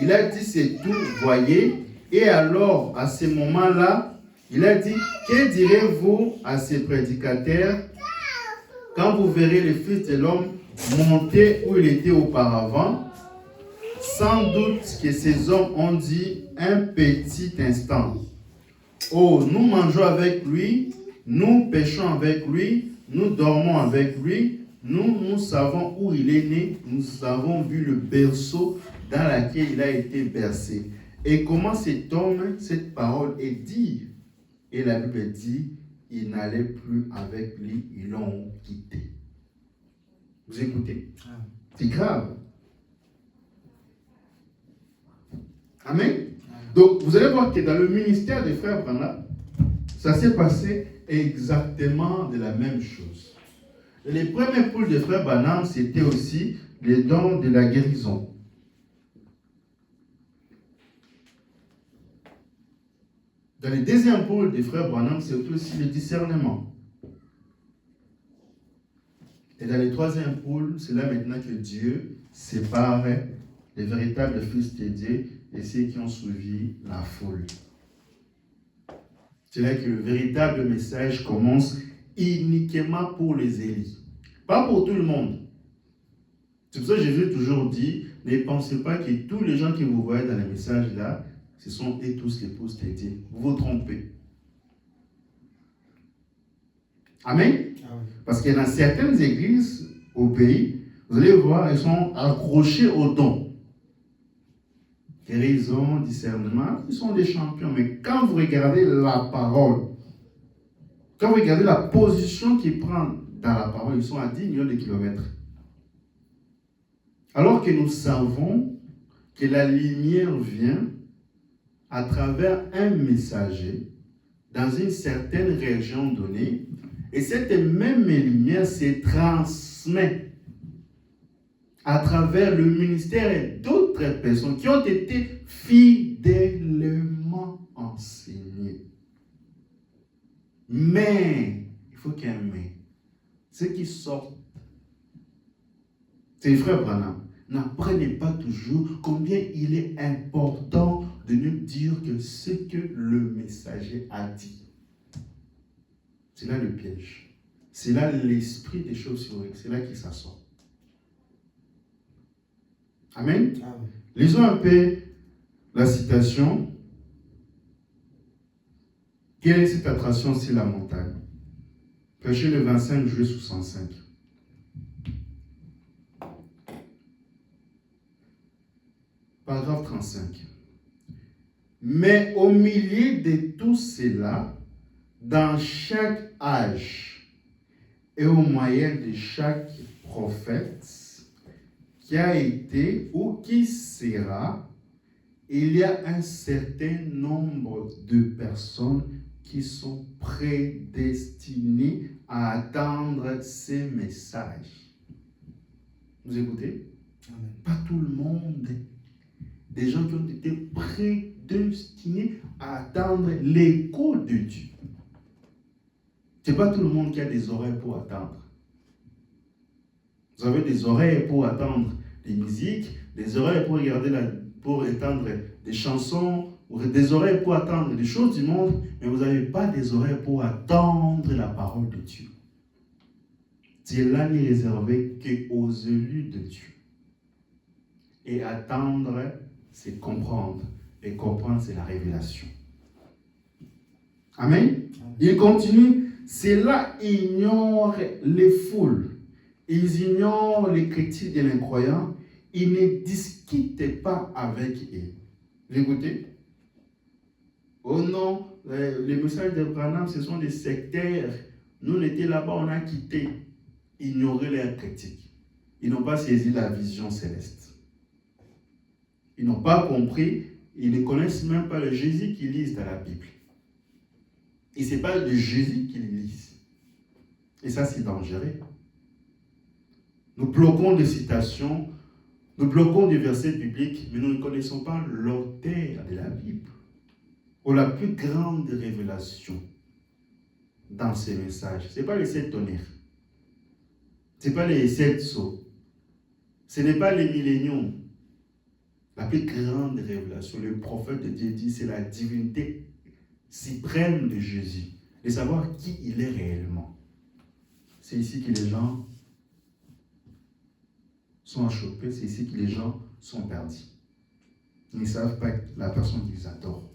Il a dit, c'est tout, voyez. Et alors, à ce moment-là, il a dit, que direz-vous à ces prédicateurs quand vous verrez le Fils de l'homme monter où il était auparavant? Sans doute que ces hommes ont dit un petit instant. Oh, nous mangeons avec lui, nous pêchons avec lui, nous dormons avec lui, nous savons où il est né, nous avons vu le berceau dans lequel il a été bercé. Et comment cet homme, cette parole est dite? Et la Bible dit, ils n'allaient plus avec lui, ils l'ont quitté. Vous écoutez? C'est grave. Amen. Donc, vous allez voir que dans le ministère des frères Branham, ça s'est passé exactement de la même chose. Les premiers poules des frères Branham, c'était aussi les dons de la guérison. Dans le deuxième pôle des frères Branham, c'est aussi le discernement. Et dans le troisième pôle, c'est là maintenant que Dieu sépare les véritables fils de Dieu et ceux qui ont suivi la foule. C'est là que le véritable message commence uniquement pour les élus. Pas pour tout le monde. C'est pour ça que Jésus toujours dit, ne pensez pas que tous les gens que vous voyez dans les messages là, ce sont eux tous les postes de Dieu. Vous vous trompez. Amen. Parce que dans certaines églises au pays, vous allez voir, elles sont accrochées aux dons. Guérison, discernement, ils sont des champions. Mais quand vous regardez la parole, quand vous regardez la position qu'ils prennent dans la parole, ils sont à 10 millions de kilomètres. Alors que nous savons que la lumière vient à travers un messager dans une certaine région donnée, et cette même lumière se transmet à travers le ministère d'autres personnes qui ont été fidèlement enseignées. Mais, il faut qu'il y ait un mais. Ceux qui sortent, c'est les frères Branham, n'apprenez pas toujours combien il est important de nous dire que ce que le messager a dit. C'est là le piège. C'est là l'esprit des choses sur eux. C'est là qu'il s'assoit. Amen. Amen. Lisons un peu la citation. Quelle est cette attraction sur la montagne? Prêcher le 25 juillet 65. Paragraphe 35. Mais au milieu de tout cela, dans chaque âge et au moyen de chaque prophète qui a été ou qui sera, il y a un certain nombre de personnes qui sont prédestinées à attendre ces messages. Vous écoutez? Amen. Pas tout le monde. Des gens qui ont été prédestinés à attendre l'écho de Dieu. Ce n'est pas tout le monde qui a des oreilles pour attendre. Vous avez des oreilles pour attendre des musiques, des oreilles pour regarder pour entendre des chansons, ou des oreilles pour attendre des choses du monde, mais vous n'avez pas des oreilles pour attendre la parole de Dieu. Cela n'est réservé qu'aux élus de Dieu. Et attendre, c'est comprendre. Et comprendre, c'est la révélation. Amen. Il continue. Cela ignore les foules. Ils ignorent les critiques de l'incroyant. Ils ne discutent pas avec eux. Vous écoutez? Oh non, les messages de Branham, ce sont des sectaires. Nous, on était là-bas, on a quitté. Ignorer leurs critiques. Ils n'ont pas saisi la vision céleste. Ils n'ont pas compris. Ils ne connaissent même pas le Jésus qu'ils lisent dans la Bible. Et ce n'est pas le Jésus qu'ils lisent. Et ça, c'est dangereux. Nous bloquons des citations, nous bloquons des versets bibliques, mais nous ne connaissons pas l'auteur de la Bible. Ou la plus grande révélation dans ces messages. Ce n'est pas les 7 tonnerres. Ce n'est pas les 7 sceaux. Ce n'est pas les milléniums. La plus grande révélation, le prophète de Dieu dit, c'est la divinité suprême de Jésus. Et savoir qui il est réellement. C'est ici que les gens sont achoppés, c'est ici que les gens sont perdus. Ils ne savent pas la personne qu'ils adorent.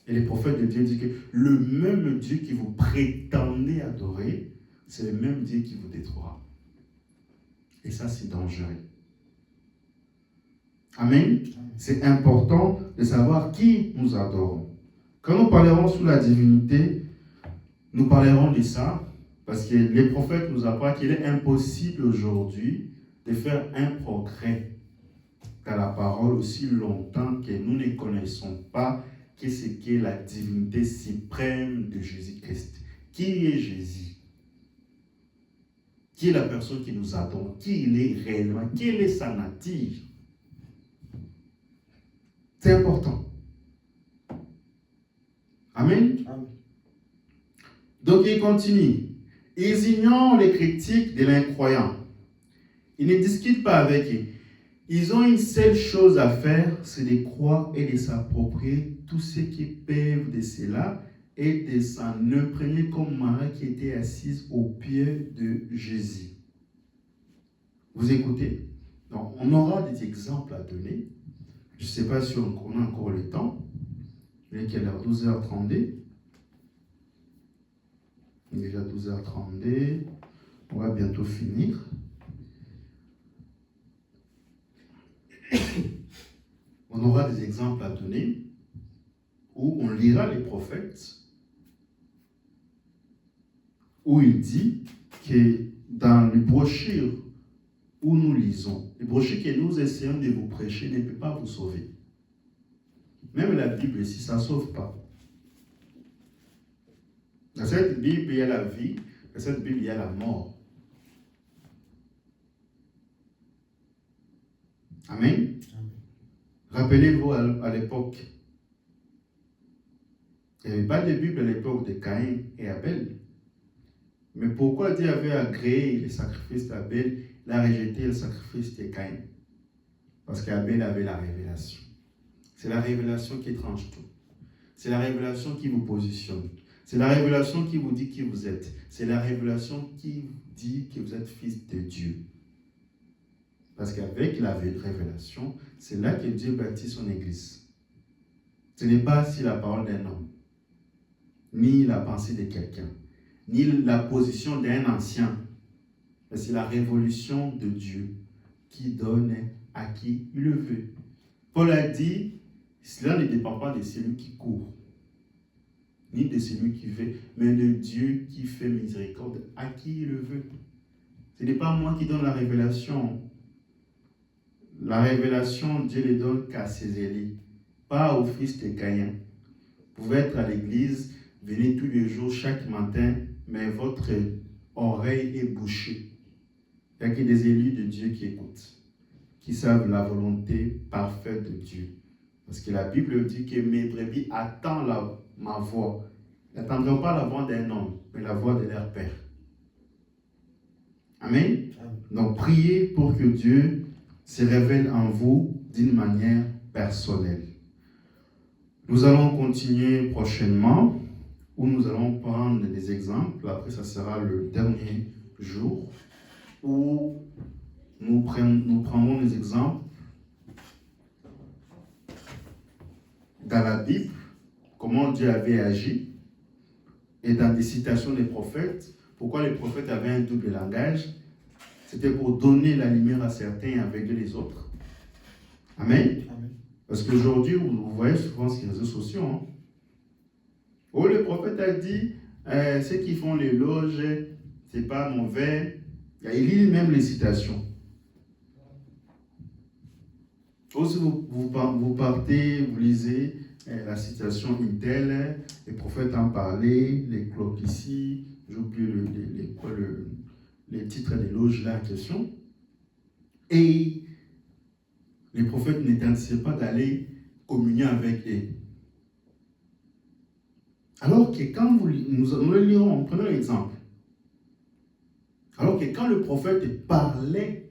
Et les prophètes de Dieu disent que le même Dieu que vous prétendez adorer, c'est le même Dieu qui vous détruira. Et ça, c'est dangereux. Amen. C'est important de savoir qui nous adorons. Quand nous parlerons sur la divinité, nous parlerons de ça, parce que les prophètes nous apprennent qu'il est impossible aujourd'hui de faire un progrès dans la parole aussi longtemps que nous ne connaissons pas qu'est-ce qu'est la divinité suprême de Jésus-Christ. Qui est Jésus? Qui est la personne qui nous adore? Qui il est réellement? Quelle est sa nature? C'est important. Amen. Amen. Donc il continue. Ils ignorent les critiques de l'incroyant. Ils ne discutent pas avec eux. Ils ont une seule chose à faire, c'est de croire et de s'approprier tout ce qui peuvent de cela et de s'en imprégner comme Marie qui était assise au pied de Jésus. Vous écoutez? Donc, on aura des exemples à donner. Je ne sais pas si on a encore le temps. Il est quelle heure? 12h32. Il est déjà 12h32. On va bientôt finir. On aura des exemples à donner où on lira les prophètes, où il dit que dans les brochures où nous lisons, les brochures que nous essayons de vous prêcher ne peuvent pas vous sauver. Même la Bible ici, ça ne sauve pas. Dans cette Bible, il y a la vie, dans cette Bible, il y a la mort. Amen. Rappelez-vous à l'époque, il n'y avait pas de Bible à l'époque de Caïn et Abel. Mais pourquoi Dieu avait agréé le sacrifice d'Abel, il a rejeté le sacrifice de Caïn? Parce qu'Abel avait la révélation. C'est la révélation qui tranche tout. C'est la révélation qui vous positionne. C'est la révélation qui vous dit qui vous êtes. C'est la révélation qui vous dit que vous êtes fils de Dieu. Parce qu'avec la révélation, c'est là que Dieu bâtit son Église. Ce n'est pas si la parole d'un homme, ni la pensée de quelqu'un, ni la position d'un ancien, mais c'est la révolution de Dieu qui donne à qui il le veut. Paul a dit, cela ne dépend pas de celui qui court, ni de celui qui veut, mais de Dieu qui fait miséricorde à qui il le veut. Ce n'est pas moi qui donne la révélation. La révélation, Dieu ne donne qu'à ses élus, pas aux fils de Caïn. Vous pouvez être à l'église, venez tous les jours, chaque matin, mais votre oreille est bouchée. Il n'y a que des élus de Dieu qui écoutent, qui savent la volonté parfaite de Dieu. Parce que la Bible dit que mes brebis attendent ma voix. Ils n'attendront pas la voix d'un homme, mais la voix de leur Père. Amen. Donc, priez pour que Dieu se révèle en vous d'une manière personnelle. Nous allons continuer prochainement, où nous allons prendre des exemples. Après, ça sera le dernier jour, où nous prendrons des exemples dans la Bible, comment Dieu avait agi, et dans des citations des prophètes. Pourquoi les prophètes avaient un double langage? C'était pour donner la lumière à certains et aveugler les autres. Amen. Amen. Parce qu'aujourd'hui, vous voyez souvent sur les réseaux sociaux, hein? Oh, le prophète a dit, ceux qui font l'éloge, c'est pas mauvais. Il lit même les citations. Aussi, vous partez, vous lisez la citation Intel, les prophètes en parlaient, les cloques ici, j'ai oublié les titres d'éloge là en question. Et les prophètes n'intensaient pas d'aller communier avec eux. Alors que quand nous le lirons, prenons l'exemple. Alors que quand le prophète parlait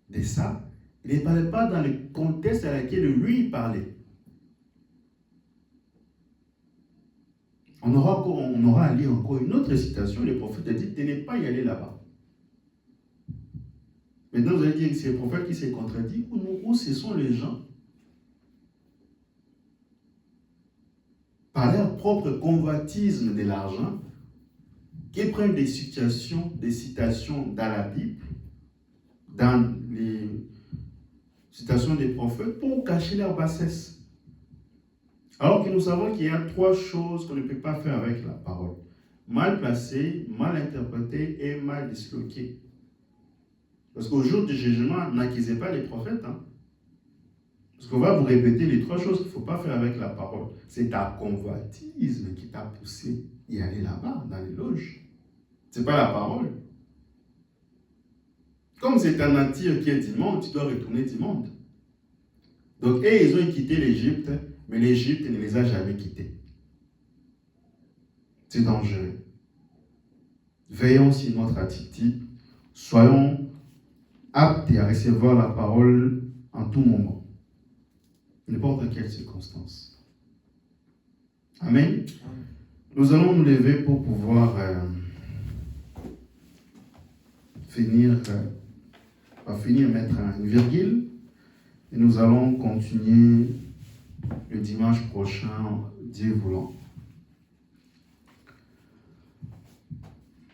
de ça, il ne parlait pas dans le contexte dans lequel lui parlait. On aura à lire encore une autre citation. Le prophète a dit de ne pas y aller là-bas. Maintenant, vous allez dire que c'est le prophète qui s'est contredit ou ce sont les gens, par leur propre convoitisme de l'argent, qui prennent des citations dans la Bible, dans les citations des prophètes, pour cacher leur bassesse. Alors que nous savons qu'il y a 3 choses qu'on ne peut pas faire avec la parole. Mal placée, mal interprétée et mal disloquée. Parce qu'au jour du jugement, n'accusez pas les prophètes. Hein? Parce qu'on va vous répéter les 3 choses qu'il ne faut pas faire avec la parole. C'est ta convoitisme qui t'a poussé y aller là-bas, dans les loges. Ce n'est pas la parole. Comme c'est ta nature qui est du monde, tu dois retourner du monde. Donc, ils ont quitté l'Égypte, mais l'Égypte ne les a jamais quittés. C'est dangereux. Veillons sur notre attitude. Soyons aptes à recevoir la parole en tout moment. N'importe quelle circonstance. Amen. Nous allons nous lever pour pouvoir finir mettre une virgule. Et nous allons continuer le dimanche prochain, Dieu voulant.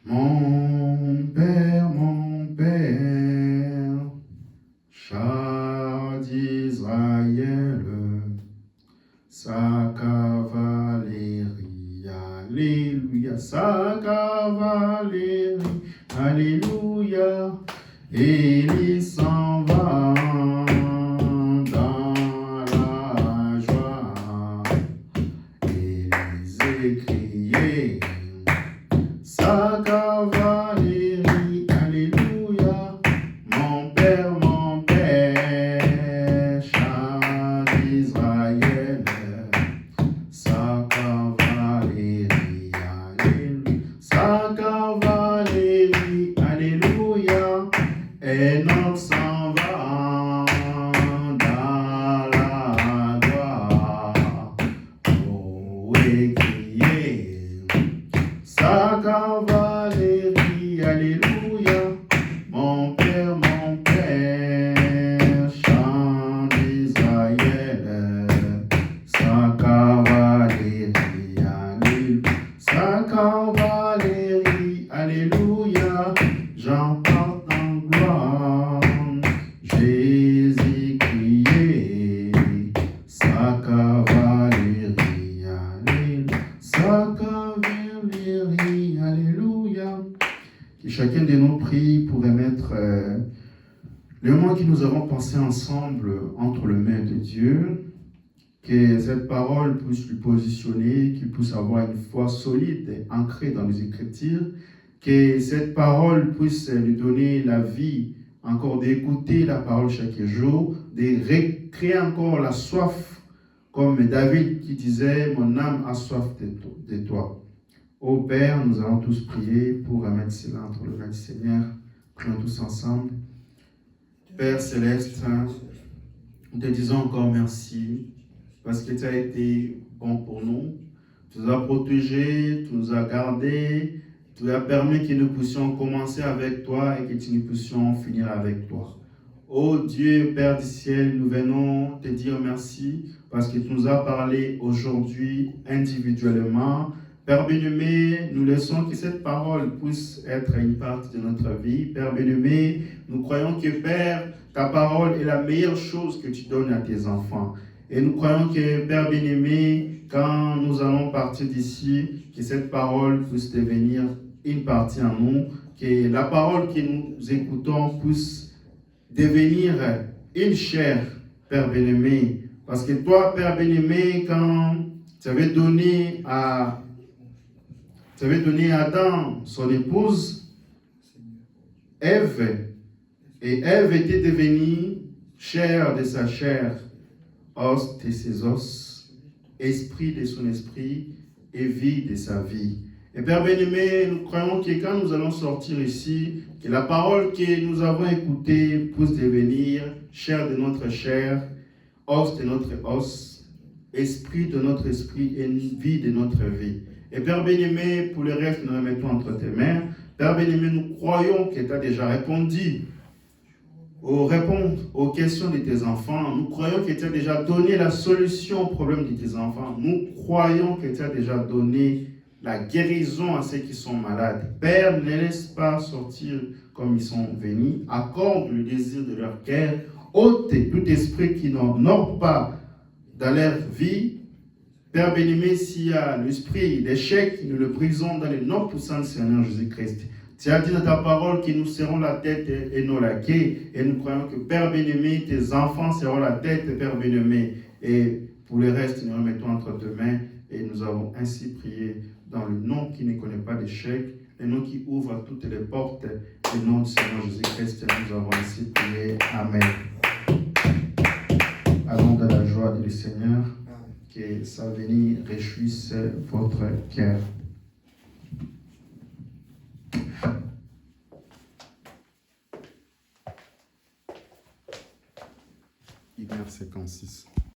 Mon Père, char d'Israël, sa cavalerie, alléluia, sa cavalerie, alléluia, et il s'en va dans la joie, et les écriers, sa cavalerie, alléluia, mon Père, char d'Israël, sa cavalerie, alléluia, sa cavalerie, alléluia, et notre ça, j'emporte en gloire. Jésus criait, sa cavalerie, sa cavalerie, alléluia. Que chacun de nous prie pour mettre le moment que nous avons passé ensemble entre les mains de Dieu, que cette parole puisse lui positionner, qu'il puisse avoir une foi solide et ancrée dans les Écritures, que cette parole puisse lui donner la vie, encore d'écouter la parole chaque jour, de recréer encore la soif, comme David qui disait, mon âme a soif de toi. Ô Père, nous allons tous prier pour remettre cela entre les mains du Seigneur. Prions tous ensemble. Père Céleste, nous te disons encore merci parce que tu as été bon pour nous. Tu nous as protégés, tu nous as gardés, tu nous as permis que nous puissions commencer avec toi et que nous puissions finir avec toi. Ô Dieu, Père du ciel, nous venons te dire merci parce que tu nous as parlé aujourd'hui individuellement. Père bien-aimé, nous laissons que cette parole puisse être une partie de notre vie. Père bien-aimé, nous croyons que Père, ta parole est la meilleure chose que tu donnes à tes enfants. Et nous croyons que Père bien-aimé, quand nous allons partir d'ici, que cette parole puisse devenir une partie en nous, que la parole que nous écoutons puisse devenir une chair, Père bien-aimé. Parce que toi, Père bien-aimé, quand tu avais donné à Adam son épouse, Ève, et Ève était devenue chair de sa chair, os de ses os, esprit de son esprit et vie de sa vie. Et Père bien-aimé, nous croyons que quand nous allons sortir ici, que la parole que nous avons écoutée puisse devenir chair de notre chair, os de notre os, esprit de notre esprit et vie de notre vie. Et Père bien-aimé, pour le reste, nous remettons entre tes mains. Père bien-aimé, nous croyons que tu as déjà répondu aux questions de tes enfants. Nous croyons que tu as déjà donné la solution aux problèmes de tes enfants. Nous croyons que tu as déjà donné la guérison à ceux qui sont malades. Père, ne laisse pas sortir comme ils sont venus. Accorde le désir de leur cœur. Ôte tout esprit qui n'honore pas dans leur vie. Père bien-aimé, s'il y a l'esprit d'échec, nous le brisons dans le nom puissant du Seigneur Jésus-Christ. Tu as dit dans ta parole que nous serons la tête et non la queue. Et nous croyons que Père bien-aimé, tes enfants seront la tête, Père bien-aimé. Et pour le reste, nous remettons entre tes mains. Et nous avons ainsi prié dans le nom qui ne connaît pas d'échec, le nom qui ouvre toutes les portes, le nom du Seigneur Jésus-Christ. Nous avons ainsi prié. Amen. Allons dans la joie du Seigneur. Que sa venue réjouisse votre cœur. Verset 56.